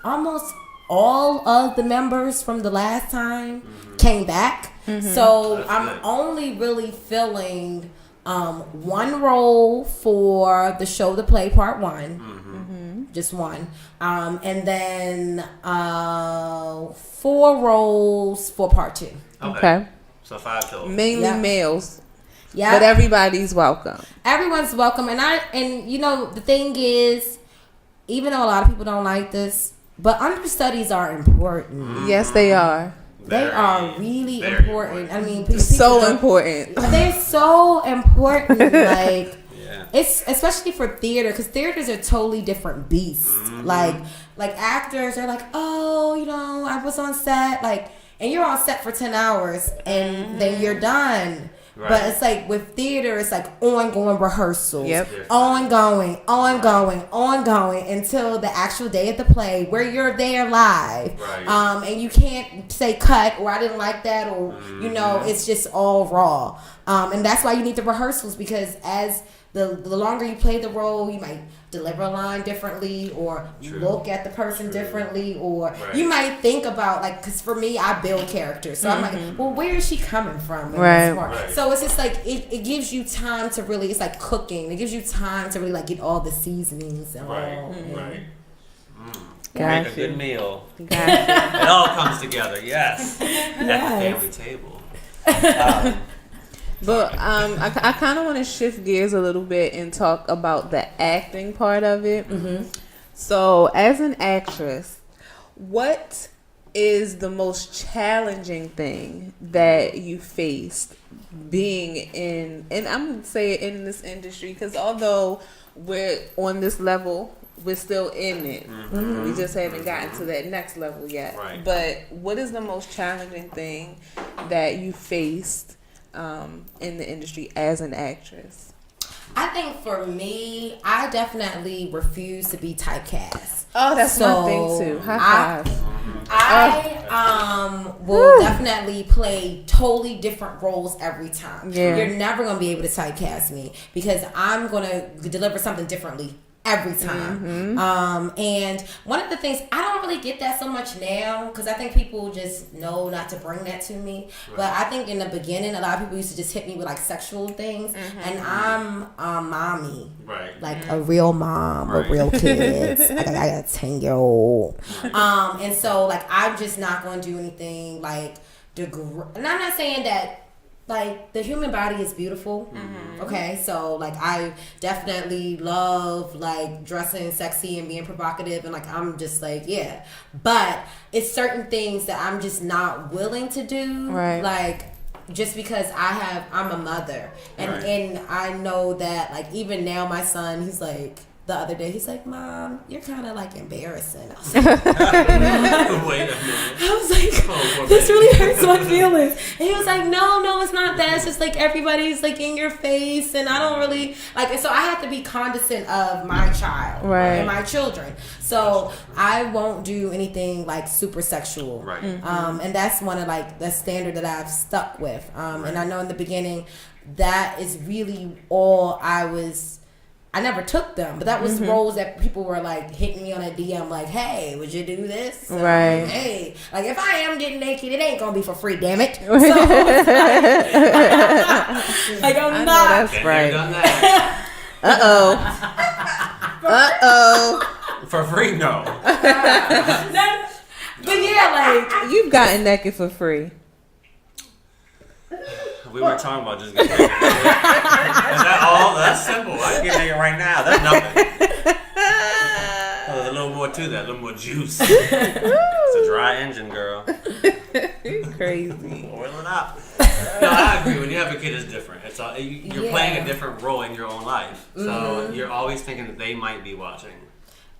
almost all of the members from the last time came back. So That's I'm good. only really filling one role for the show to play part one, just one, and then 4 roles for part 2. Okay. So 5 total. Mainly Yeah. males, Yeah, but everybody's welcome. everyone's welcome, and you know the thing is, even though a lot of people don't like this, but understudies are important. Yes, they are. They Very, are really very important. I mean, people So don't- important. They're so important. Like, Yeah. it's especially for theater, because theaters are totally different beasts. Like actors are like, oh, you know, I was on set, like, and you're on set for 10 hours and then you're done. Right. But it's like with theater, it's like ongoing rehearsals, Yep. ongoing until the actual day of the play where you're there live. Right. And you can't say cut or I didn't like that or you know it's just all raw. And that's why you need the rehearsals, because as the longer you play the role, you might deliver a line differently or look at the person differently, or Right. you might think about, like, because for me, I build characters, so I'm like, well, where is she coming from in Right. this part? Right. So it's just like it gives you time to really, it's like cooking, it gives you time to really like get all the seasonings and Right. all. Right. Got Make a you. good meal. Gotcha. It all comes together. Yes. At the family table. But I kind of want to shift gears a little bit and talk about the acting part of it. So, as an actress, what is the most challenging thing that you faced being in, and I'm going to say it, in this industry, because although we're on this level, we're still in it. We just haven't gotten to that next level yet. Right. But what is the most challenging thing that you faced in the industry as an actress? I think for me, I definitely refuse to be typecast. Oh, that's So, my thing too. High five. I will definitely play totally different roles every time. Yeah. You're never gonna be able to typecast me because I'm gonna deliver something differently every time. And one of the things, I don't really get that so much now because I think people just know not to bring that to me. But I think in the beginning, a lot of people used to just hit me with like sexual things, and I'm mommy. Right. Like a real mom with real kids. Like I got a 10-year-old. And so like I'm just not going to do anything like and I'm not saying that like the human body is beautiful. Okay, so like I definitely love like dressing sexy and being provocative, and like I'm just like, yeah, but it's certain things that I'm just not willing to do. Right. Like just because I'm a mother, and I know that like even now my son, he's like, the other day he's like, Mom, you're kind of like embarrassing. I was like, Wait a minute. I was like, Oh, this really hurts my feelings. And he was like, no, it's not that. It's just like everybody's like in your face, and I don't really like. And so I have to be cognizant of my child Right. and my children. So I won't do anything like super sexual. Right. And that's one of like the standard that I've stuck with. And I know in the beginning that is really all I never took them, but that was roles that people were like hitting me on a DM like, hey, would you do this? Right. Hey, like if I am getting naked, it ain't gonna be for free, damn it. So, like I'm I know not. that's Been right. there, done that. For free, no. But yeah, like You've gotten naked for free. We weren't talking about just getting naked. Is that all? That's simple. I can get naked right now. That's nothing. Oh, there's a little more to that. A little more juice. It's a dry engine, girl. crazy. Oil it up. No, I agree. When you have a kid, it's different. It's all, you're playing a different role in your own life. So you're always thinking that they might be watching.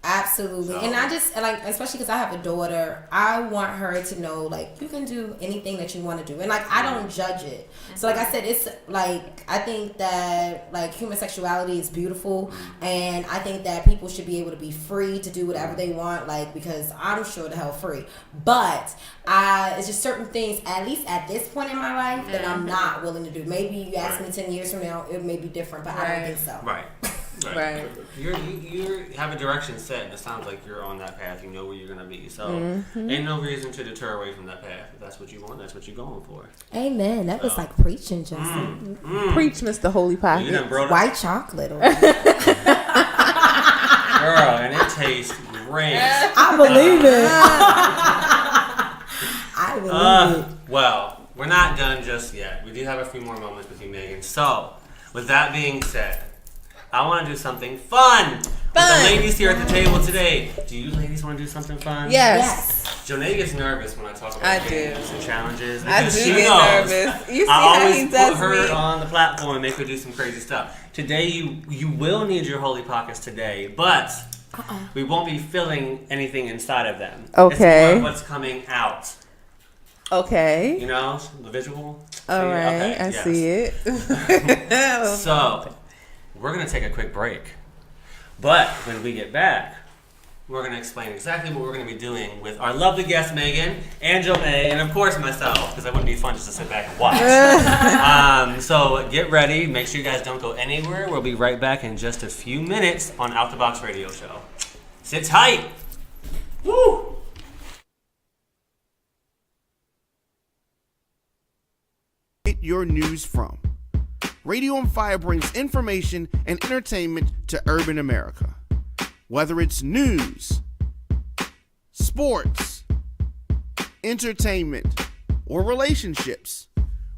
Absolutely. And I just, like, especially because I have a daughter, I want her to know, like, you can do anything that you want to do. And, like, I don't judge it. So, like I said, it's, like, I think that, like, human sexuality is beautiful. And I think that people should be able to be free to do whatever they want, like, because I'm sure the hell free. But it's just certain things, at least at this point in my life, that I'm not willing to do. Maybe you ask me 10 years from now, it may be different, but I don't think so. Right. Right. You have a direction set, and it sounds like you're on that path. You know where you're gonna be, so ain't no reason to deter away from that path. If that's what you want, that's what you're going for. Amen. That was like preaching, Justin. Preach, Mr. Holy Pocket. You done brought White chocolate. girl, and it tastes great. I believe it. I believe it. Well, we're not done just yet. We do have a few more moments with you, Megan. So, with that being said, I want to do something fun. With the ladies here at the table today. Do you ladies want to do something fun? Yes. Janae gets nervous when I talk about games and challenges. I Because do she get knows nervous. You see I how always he does put her me. on the platform and make her do some crazy stuff. Today, you will need your Holy Pockets today, but we won't be filling anything inside of them. Okay. It's more what's coming out. Okay. You know, the visual. All right. Okay, I yes. see it. So, we're going to take a quick break. But when we get back, we're going to explain exactly what we're going to be doing with our lovely guest, Megan, and Janae, and of course myself, because that wouldn't be fun just to sit back and watch. So get ready. Make sure you guys don't go anywhere. We'll be right back in just a few minutes on Out the Box Radio Show. Sit tight. Woo! Get your news from. Radio on Fire brings information and entertainment to urban America. Whether it's news, sports, entertainment, or relationships,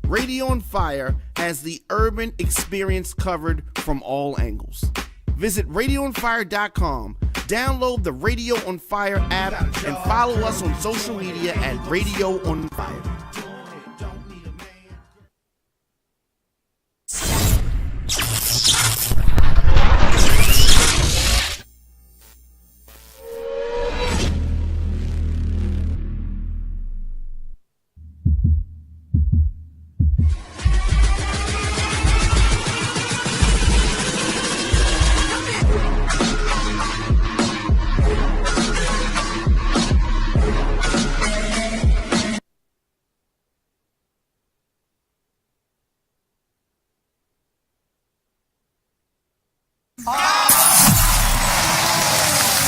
Radio on Fire has the urban experience covered from all angles. Visit RadioOnFire.com, download the Radio on Fire app, and follow us on social media at Radio on Fire.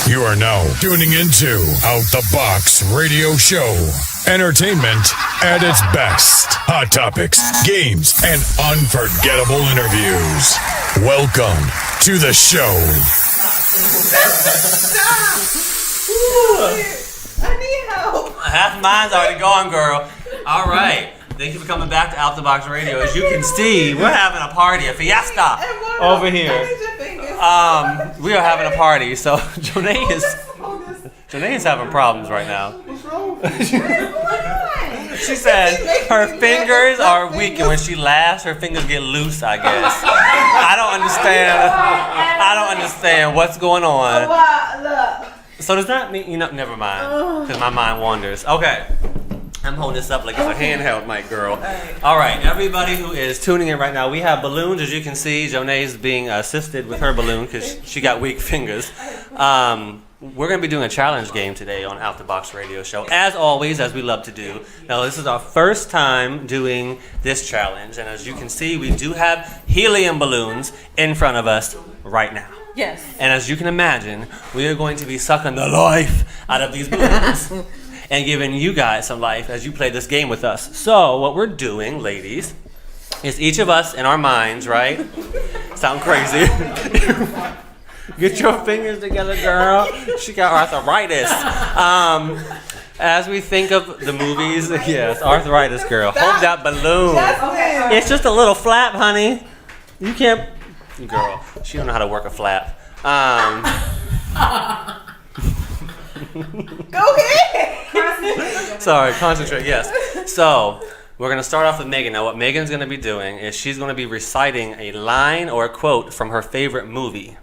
You are now tuning into Out the Box Radio Show. Entertainment at its best. Hot topics, games, and unforgettable interviews. Welcome to the show. I need help. Half mine's already gone, girl. All right. Thank you for coming back to Out the Box Radio. As you can see, we're having a party, a fiesta over here. We are having a party, so Janae is having problems right now. What's wrong? She said her fingers are weak, and when she laughs, her fingers get loose, I guess. I don't understand what's going on. So does that mean, never mind, because my mind wanders. Okay. I'm holding this up like it's a handheld mic, girl. All right, everybody who is tuning in right now, we have balloons, as you can see. Jonay's being assisted with her balloon because she got weak fingers. We're going to be doing a challenge game today on Out the Box Radio Show, as always, as we love to do. Now, this is our first time doing this challenge, and as you can see, we do have helium balloons in front of us right now. Yes. And as you can imagine, we are going to be sucking the life out of these balloons. And giving you guys some life as you play this game with us. So what we're doing, ladies, is each of us in our minds, right? Sound crazy. Get your fingers together, girl. She got arthritis. As we think of the movies, yes, arthritis, girl. Hold that balloon. It's just a little flap, honey. You can't, girl. She don't know how to work a flap. Go ahead. Sorry, concentrate, yes. So, we're going to start off with Megan. Now, what Megan's going to be doing is she's going to be reciting a line or a quote from her favorite movie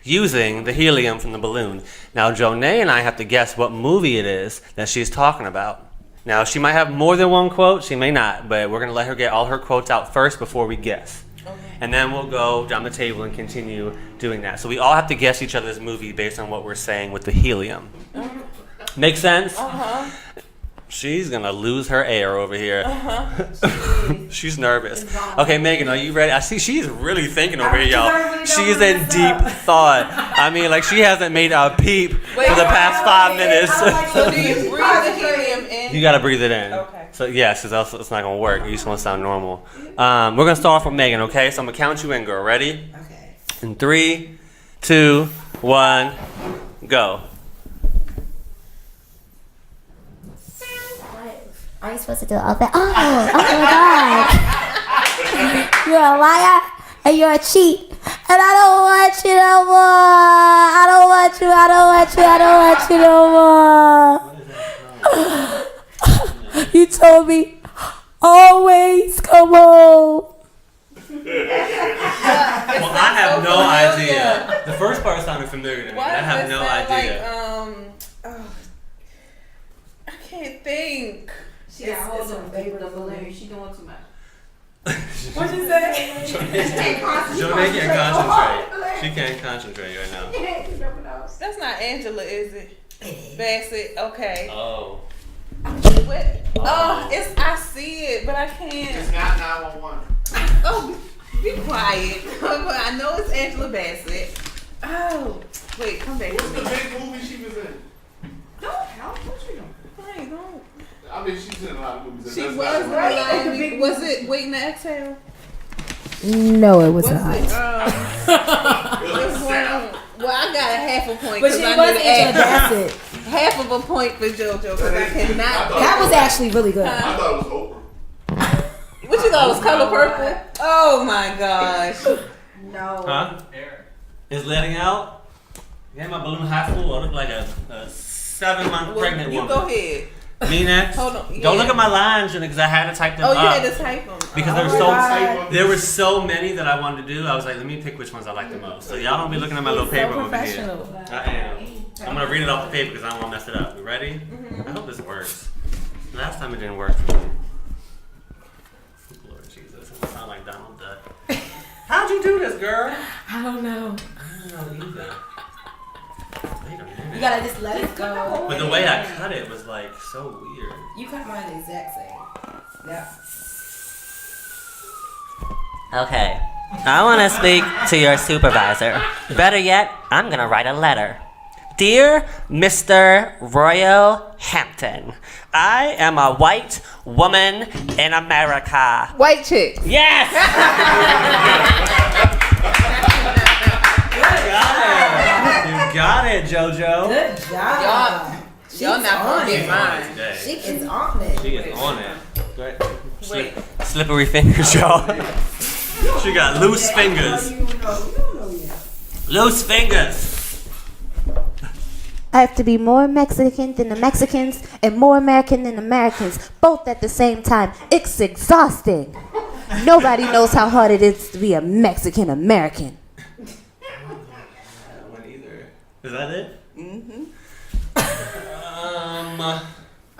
using the helium from the balloon. Now, Jonay and I have to guess what movie it is that she's talking about. Now, she might have more than one quote. She may not, but we're going to let her get all her quotes out first before we guess. Okay. And then we'll go down the table and continue doing that. So we all have to guess each other's movie based on what we're saying with the helium. Make sense? Uh-huh. She's going to lose her air over here. Uh-huh. She's nervous. Okay, Megan, are you ready? I see she's really thinking over here, y'all. She's in deep thought. I mean, like she hasn't made a peep for the past 5 minutes. So do you breathe the helium in? You got to breathe it in. Okay. So, yes, because else it's not going to work. You just want to sound normal. We're going to start off with Megan, okay? So I'm going to count you in, girl. Ready? Okay. In 3, 2, 1, go. Are you supposed to do all that? Oh my God. You're a liar and you're a cheat. And I don't want you no more. I don't want you. I don't want you no more. You told me always come home. Well, I have no idea. The first part sounded familiar to me. I have no idea. I can't think. She got hold on the balloon. She doing too much. What you say? Jonay can't concentrate. She can't concentrate right now. That's not Angela, is it? Bassett. Okay. Oh. What? Oh, it's I see it, but I can't. It's not 911. Oh, be quiet. I know it's Angela Bassett. Oh, wait, come back. What's the big movie she was in? Don't help. What you doing? Right, don't. I mean, she's in a lot of movies. She was right. Was it Waiting to Exhale? No, it was not. Well, I got a half a point. But she was Angela Bassett. Half of a point for JoJo because I cannot. That was actually really good. I thought it was Oprah. What you thought was Color Purple? Oh my gosh. No. Huh? Is letting out? Yeah, my balloon half full. I look like a 7-month pregnant woman. You go ahead. Me next? Hold on. Don't look at my lines because I had to type them up. Oh, you had to type them. Because there were so many that I wanted to do. I was like, let me pick which ones I like the most. So y'all don't be looking at my little paper over here. I am. I'm going to read it off the paper because I don't want to mess it up. You ready? I hope this works. Last time it didn't work for me. Lord Jesus. It sound like Donald Duck. How'd you do this, girl? I don't know. I don't know either. Wait a minute. You gotta just let it go. But the way I cut it was like so weird. You cut mine the exact same. Yeah. Okay. I want to speak to your supervisor. Better yet, I'm going to write a letter. Dear Mr. Royal Hampton, I am a white woman in America. White chick. Yes! You got it, JoJo. Good job. Y'all not gonna get mine. She is on it. She is on it. Go ahead. Slippery fingers, y'all. She got loose fingers. Loose fingers. I have to be more Mexican than the Mexicans and more American than Americans, both at the same time. It's exhausting. Nobody knows how hard it is to be a Mexican American. Is that it? I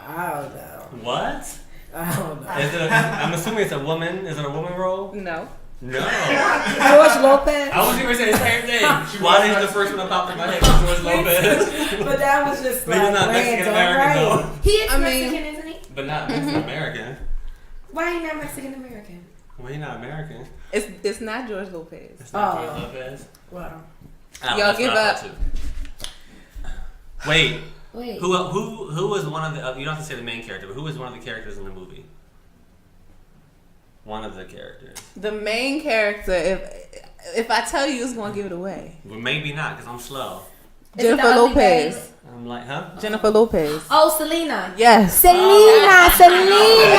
don't know. What? I don't know. Is it I'm assuming it's a woman. Is it a woman role? No. No. George Lopez. I was going to say the same thing. Why is the first one that popped in my head was George Lopez? But that was just But he's not Mexican American though. He is Mexican, isn't he? But not Mexican American. Why he not Mexican American? Well, he's not American. It's not George Lopez. It's not George Lopez. Wow. Oh, Y'all give up. Wait. Wait. Who was one of the? You don't have to say the main character, but who was one of the characters in the movie? One of the characters. The main character. If I tell you, it's gonna give it away. Well, maybe not, cause I'm slow. Jennifer Lopez. I'm like, huh? Jennifer Lopez. Oh, Selena. Yes. Selena. Y'all should have known.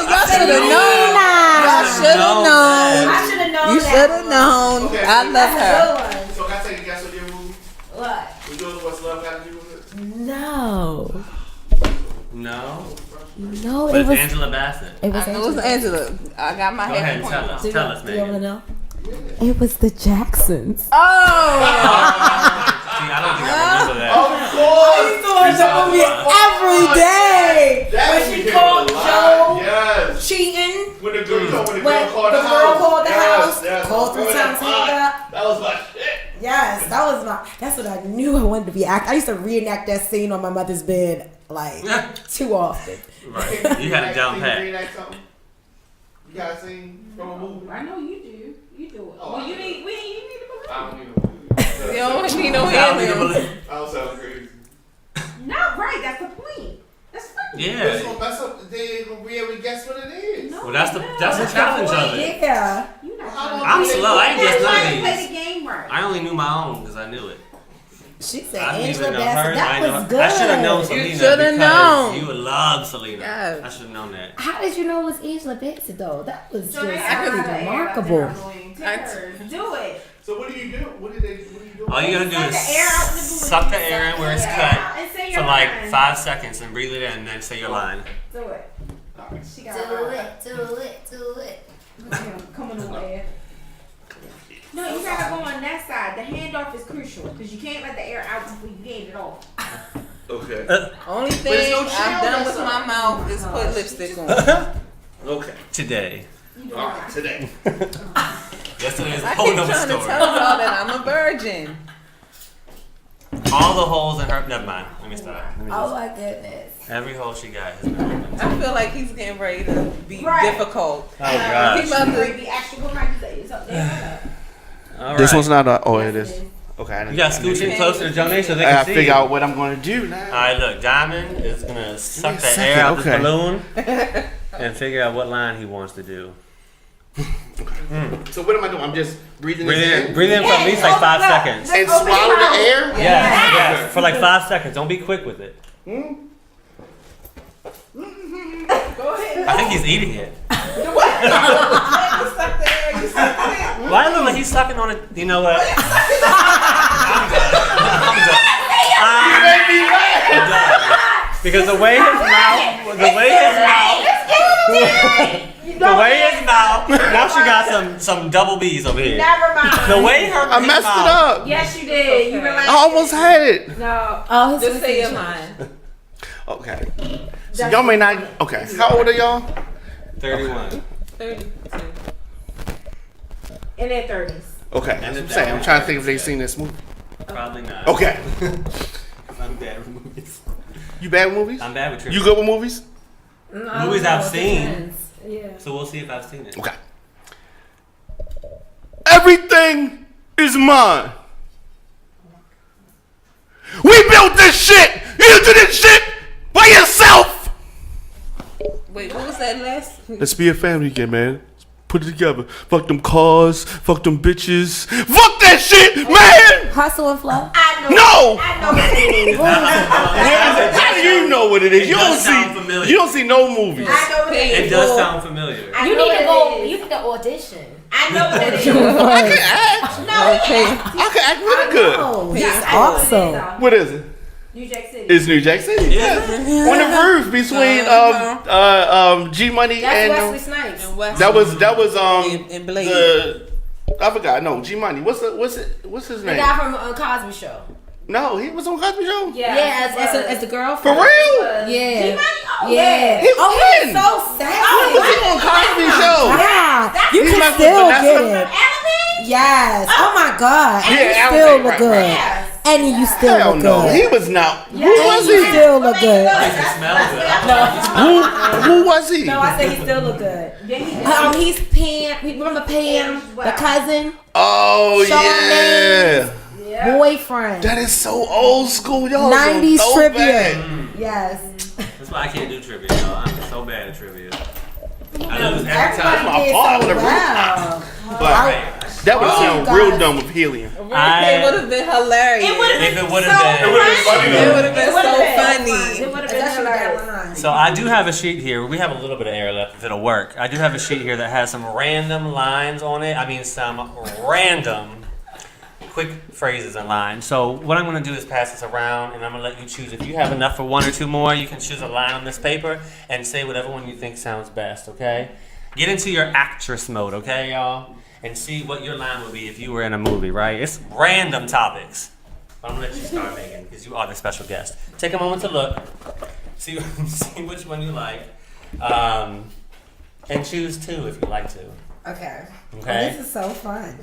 Y'all should have known. I should have known You that. should have known. Okay, I love her. Good one. So can I take a guess on your movie? What? We doing What's Love Got to Do with it? No. No. No, But it it's was. Angela Bassett. It was It was Angela. I got my Go head ahead and point. tell us. Tell us, Do you want to Megan. know? It was the Jacksons. Oh! See, I don't think I remember that. I used to watch that movie every day. When she called Joe Yes. cheating. When the girl When the girl called the house, called 3 times, hung up. That was my shit. Yes, that's what I knew I wanted to be act. I used to reenact that scene on my mother's bed like too often. Right. You had it down pat. You got a scene from a movie? I know you do. You do it. Oh, Well, I you do. need. You need to believe. I don't need no You don't need no I don't need to Helium. believe. I don't sound crazy. Not right. That's the point. That's funny. It's Yeah. gonna mess up. They ain't gonna be able to guess what it is. No, Well, that's the challenge of it. Yeah. You know. How long I'm do they slow. I ain't That's guessed why none you of play these. the game right. I only knew my own because I knew it. She said I didn't Angela even know Bassett. hers. That I, was know, good. I should have known Selena. shoulda because known. You would love Selena. Yes. I should have known that. How did you know it was Angela Bassett though? That was So just they have really to air remarkable. out there annoying tickers. Do it. So what do you do? What do you do? All you gotta do Suck is the air out in the booty. suck the air in where it's Suck the cut air out and say for your like line. 5 seconds and breathe it in and then say your line. Do it. She got Do it. Come on the air. No, you gotta go on that side. The handoff is crucial because you can't let the air out before you gain it off. Okay. Only there's thing no I've chill done or with my something. mouth is put lipstick on. Okay. Today. All right. Today. Yesterday is a I whole keep nother trying to story. tell y'all that I'm a virgin. All the holes in her. Never mind. Let me stop. Let me Oh just, my goodness. every hole she got has been opened. I feel like he's getting ready to be Right. difficult. Oh gosh. He about You to- might be extra. What might you say? It's up there. All right. This one's not a. Oh, it is. Okay. You got to scooch in closer to Johnny so they I can gotta see. figure you. out what I'm gonna do now. All right, look. Diamond is gonna suck a the second, air out okay. this balloon and figure out what line he wants to do. So what am I doing? I'm just breathing Breathe this in. Breathe in for at least like 5 seconds. and swallow the air. Yes, yes. For like 5 seconds. Don't be quick with it. Go ahead. I think he's eating it. You suck the air, you suck the air. Why look like he's sucking on it? You know what? I'm done. I'm done. Because the way his mouth, now she got some double B's over here. Never mind. The way her I messed it up. Yes, you did. You relaxed. I almost had it. No. Oh, Just say your line. Okay. So y'all may not. Okay. How old are y'all? 31. 32. In their 30s. Okay. That's what I'm saying. I'm trying to think if they've seen this movie. Probably not. Okay. I'm bad with movies. You bad with movies? I'm bad with trivia. You good with movies? Movies I've seen. Yeah. So we'll see if I've seen it. Okay. Everything is mine. We built this shit. You did this shit by yourself. Wait, what was that last? Let's be a family again, man. Let's put it together. Fuck them cars. Fuck them bitches. Fuck that shit, man. Hustle and flow. I know. No. I know what it is. How do you know what it is? You don't does sound familiar. see. You don't see no movies. I know what it is. It does sound familiar. I You know need what to it go. is. You need to audition. I know what it is. I can act. I can act really good. Oh, Yes, that's I know what it is, awesome. though. What is it? New Jack City. It's New Jack City. Yeah. On the roof between G Money That's and Wesley Snipes. And West that was and Blade. I forgot. No, G Money. What's his The name? guy from Cosby Show. No, he was on Cosby Show. Yeah, as the For girlfriend. real? Yeah. Oh, Yeah. He Oh, was he's so sexy. He was on Cosby Show. Yeah, you He's can messing with still Vanessa. get it. Yes. Oh my God. And Yeah, you Alabama, still look right, good. right. And you still Hell look no, good. he was not. Who And was you he? still look good. It smells good. Who was he? No, I said he still look good. He's Pam. Remember Pam, the cousin, Oh Sean yeah. boyfriend. That is so old school, y'all. 90s so trivia. bad. Yes. That's why I can't do trivia, y'all. I'm so bad at trivia. I lose every That's time. my Did fault. so Whatever. well. But that would Oh, sound guys. real dumb with helium. It would have been hilarious. It would have If been it would so have been. It would have been so funny. It would have been Especially that hilarious. line. So I do have a sheet here. We have a little bit of air left if it'll work. I do have a sheet here that has some random lines on it. I mean some random quick phrases and lines. So what I'm going to do is pass this around, and I'm going to let you choose. If you have enough for one or two more, you can choose a line on this paper and say whatever one you think sounds best, okay? Get into your actress mode, okay, y'all? And see what your line would be if you were in a movie, right? It's random topics. I'm going to let you start, Megan, because you are the special guest. Take a moment to look. See which one you like. And choose two if you like to. Okay. Okay. This is so fun.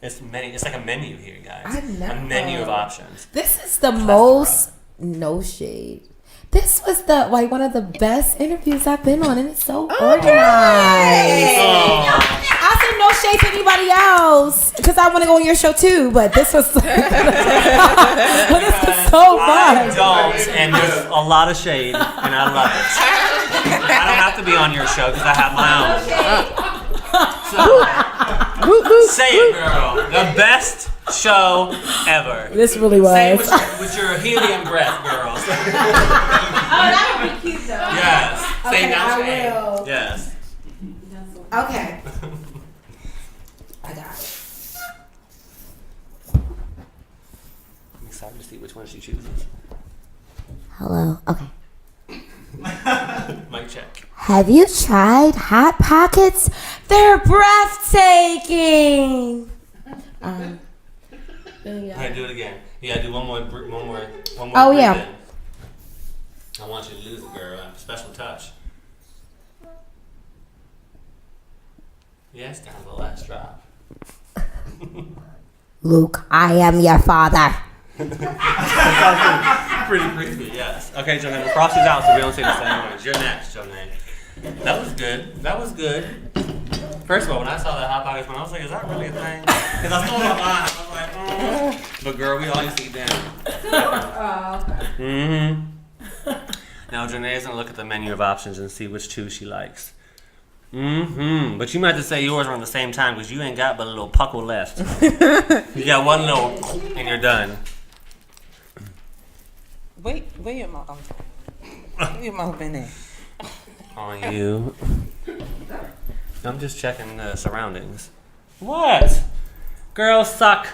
It's like a menu here, guys. I know. A menu of options. This is the most no shade. This was one of the best interviews I've been on, and it's so organized. I said no shade to anybody else because I want to go on your show too. But this was, so fun. I don't, and there's a lot of shade, and I love it. I don't have to be on your show because I have my own. So, say it, girl. The best show ever. This really was. Say it with your helium breath, girl. Oh, that would be cute though. Yes. Say Okay, now. I will. Yes. Okay. I got it. I'm excited to see which one she chooses. Hello. Okay. Mic check. Have you tried Hot Pockets? They're breathtaking. Alright, do it again. Yeah, do one more. Oh, yeah. breathe in. I want you to lose it, girl. Special touch. Yes, down to the last drop. Luke, I am your father. Pretty creepy, yes. Okay, Jonae, we'll cross these out so we don't say the same words. You're next, Jonae. That was good. That was good. First of all, when I saw that Hot Pockets one, I was like, is that really a thing? Because I saw it online. I was like, But girl, we all used to eat them. Mm-hmm. Now, Jonae's going to look at the menu of options and see which two she likes. Mm-hmm. But you might have to say yours around the same time because you ain't got but a little puckle left. You got one little and you're done. Wait, where your mouth? Where your mouth been at? On you. I'm just checking the surroundings. What? Girls suck.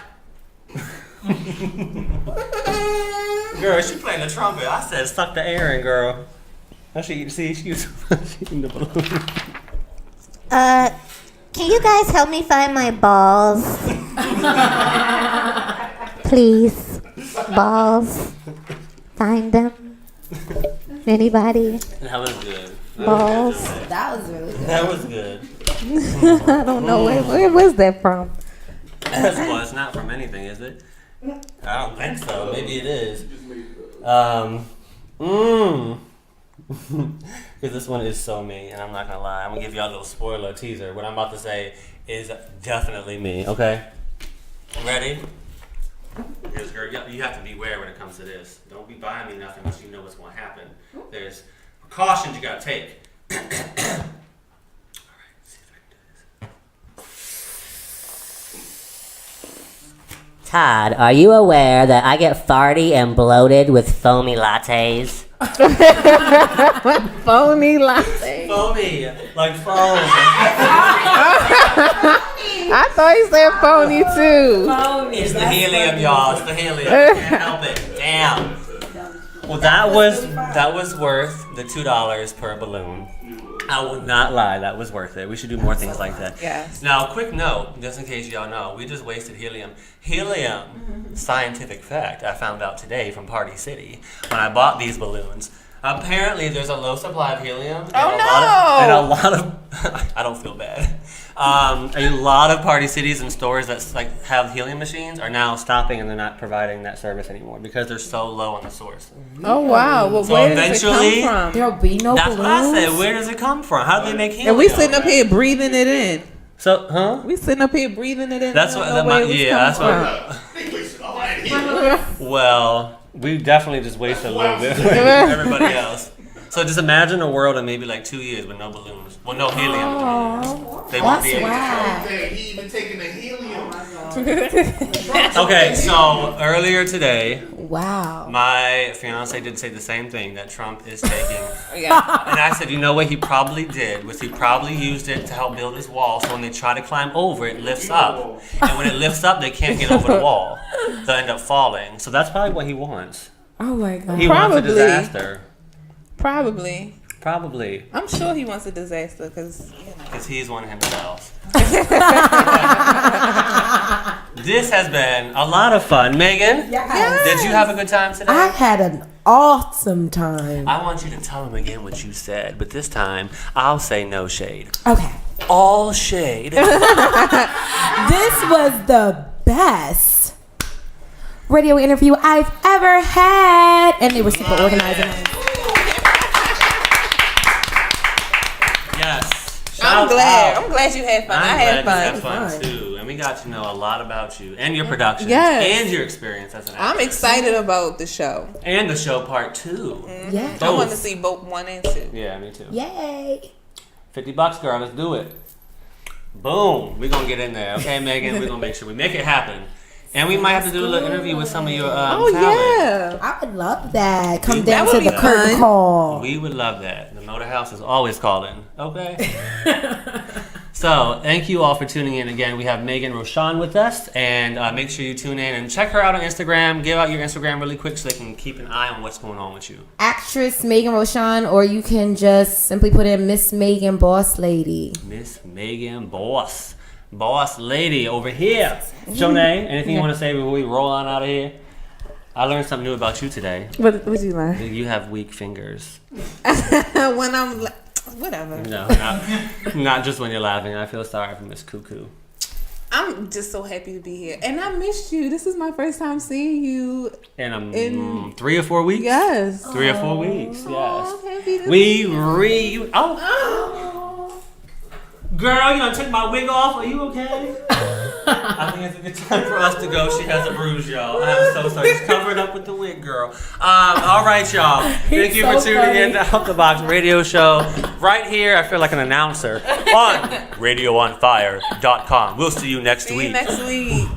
Girl, she playing the trumpet. I said suck the air in, girl. She was eating the balloon. Can you guys help me find my balls? Please. Balls. Find them. Anybody? That was good. Balls. That was really good. That was good. I don't know. Where was that from? Well, it's not from anything, is it? I don't think so. Maybe it is. Because this one is so me, and I'm not gonna lie. I'm gonna give y'all a little spoiler teaser. What I'm about to say is definitely me. Okay, ready? Because girl, you have to beware when it comes to this. Don't be buying me nothing unless you know what's gonna happen. There's precautions you gotta take. All right, see if I can do this. Todd, are you aware that I get farty and bloated with foamy lattes? Phony latte. Foamy, like foam. I thought you said phony too. It's the helium, y'all. It's the helium. Can't help it. Damn. Well, that was worth the $2 per balloon. I will not lie, that was worth it. We should do more things like that. Yes. Now, quick note, just in case y'all know, we just wasted helium. Helium, scientific fact, I found out today from Party City when I bought these balloons. Apparently, there's a low supply of helium. And a lot of I don't feel bad. A lot of Party Cities and stores that have helium machines are now stopping and they're not providing that service anymore because they're so low on the source. Oh wow! Well, So where does it eventually, come from? There'll be no That's balloons. what I said. Where does it come from? How do they make helium? And we sitting up here breathing it in. So, huh? We sitting up here breathing it in. That's what. Well, We definitely just wasted a little bit with everybody else. So just imagine a world in maybe like 2 years with no balloons. Well, no helium balloons. They won't be able to. He even taking the helium. Okay, so earlier today, Wow. my fiance did say the same thing that Trump is taking. Yeah. And I said, you know what he probably did was he probably used it to help build his wall. So when they try to climb over, it lifts up. And when it lifts up, they can't get over the wall. They'll end up falling. So that's probably what he wants. Oh my God. He wants a Probably. disaster. Probably. Probably. I'm sure he wants a disaster because, you know. Because he's one himself. This has been a lot of fun. Megan, did you have a good time today? I had an awesome time. I want you to tell him again what you said, but this time I'll say no shade. Okay. All shade. This was the best radio interview I've ever had. And they were super organized. Yes. I'm Shout glad. out. I'm glad you had fun. I I'm had glad you fun. had fun too, and we got to know a lot about you and your production Yes. and your experience as an actor. I'm excited about the show. And the show part 2. Yeah. I want to Both. see both 1 and 2. Yeah, me too. Yay. $50, girl. Let's do it. Boom. We're gonna get in there, okay, Megan? We're gonna make sure we make it happen. And we might have to do a little interview with some of your Oh, talent. yeah. I would love that. Come That down would to be the curtain fun. call. We would love that. The Motor House is always calling. Okay. So, thank you all for tuning in again. We have Megan Rochon with us, and make sure you tune in and check her out on Instagram. Give out your Instagram really quick so they can keep an eye on what's going on with you. Actress Megan Rochon, or you can just simply put in Miss Megan Boss Lady. Miss Megan Boss Lady over here. Jonay, anything you want to say before we roll on out of here? I learned something new about you today. What you learn? You have weak fingers. When I'm whatever. No, not just when you're laughing. I feel sorry for Miss Cuckoo. I'm just so happy to be here. And I missed you. This is my first time seeing you. In 3 or 4 weeks? Yes. 3 or 4 weeks, yes. Happy to Girl, you gonna take my wig off? Are you okay? I think it's a good time for us to go. She has a bruise, y'all. I'm so sorry. Just cover it up with the wig, girl. All right, y'all. Thank you for tuning in to Out the Box Radio Show. Right here, I feel like an announcer on RadioOnFire.com. We'll see you next see week. you next week.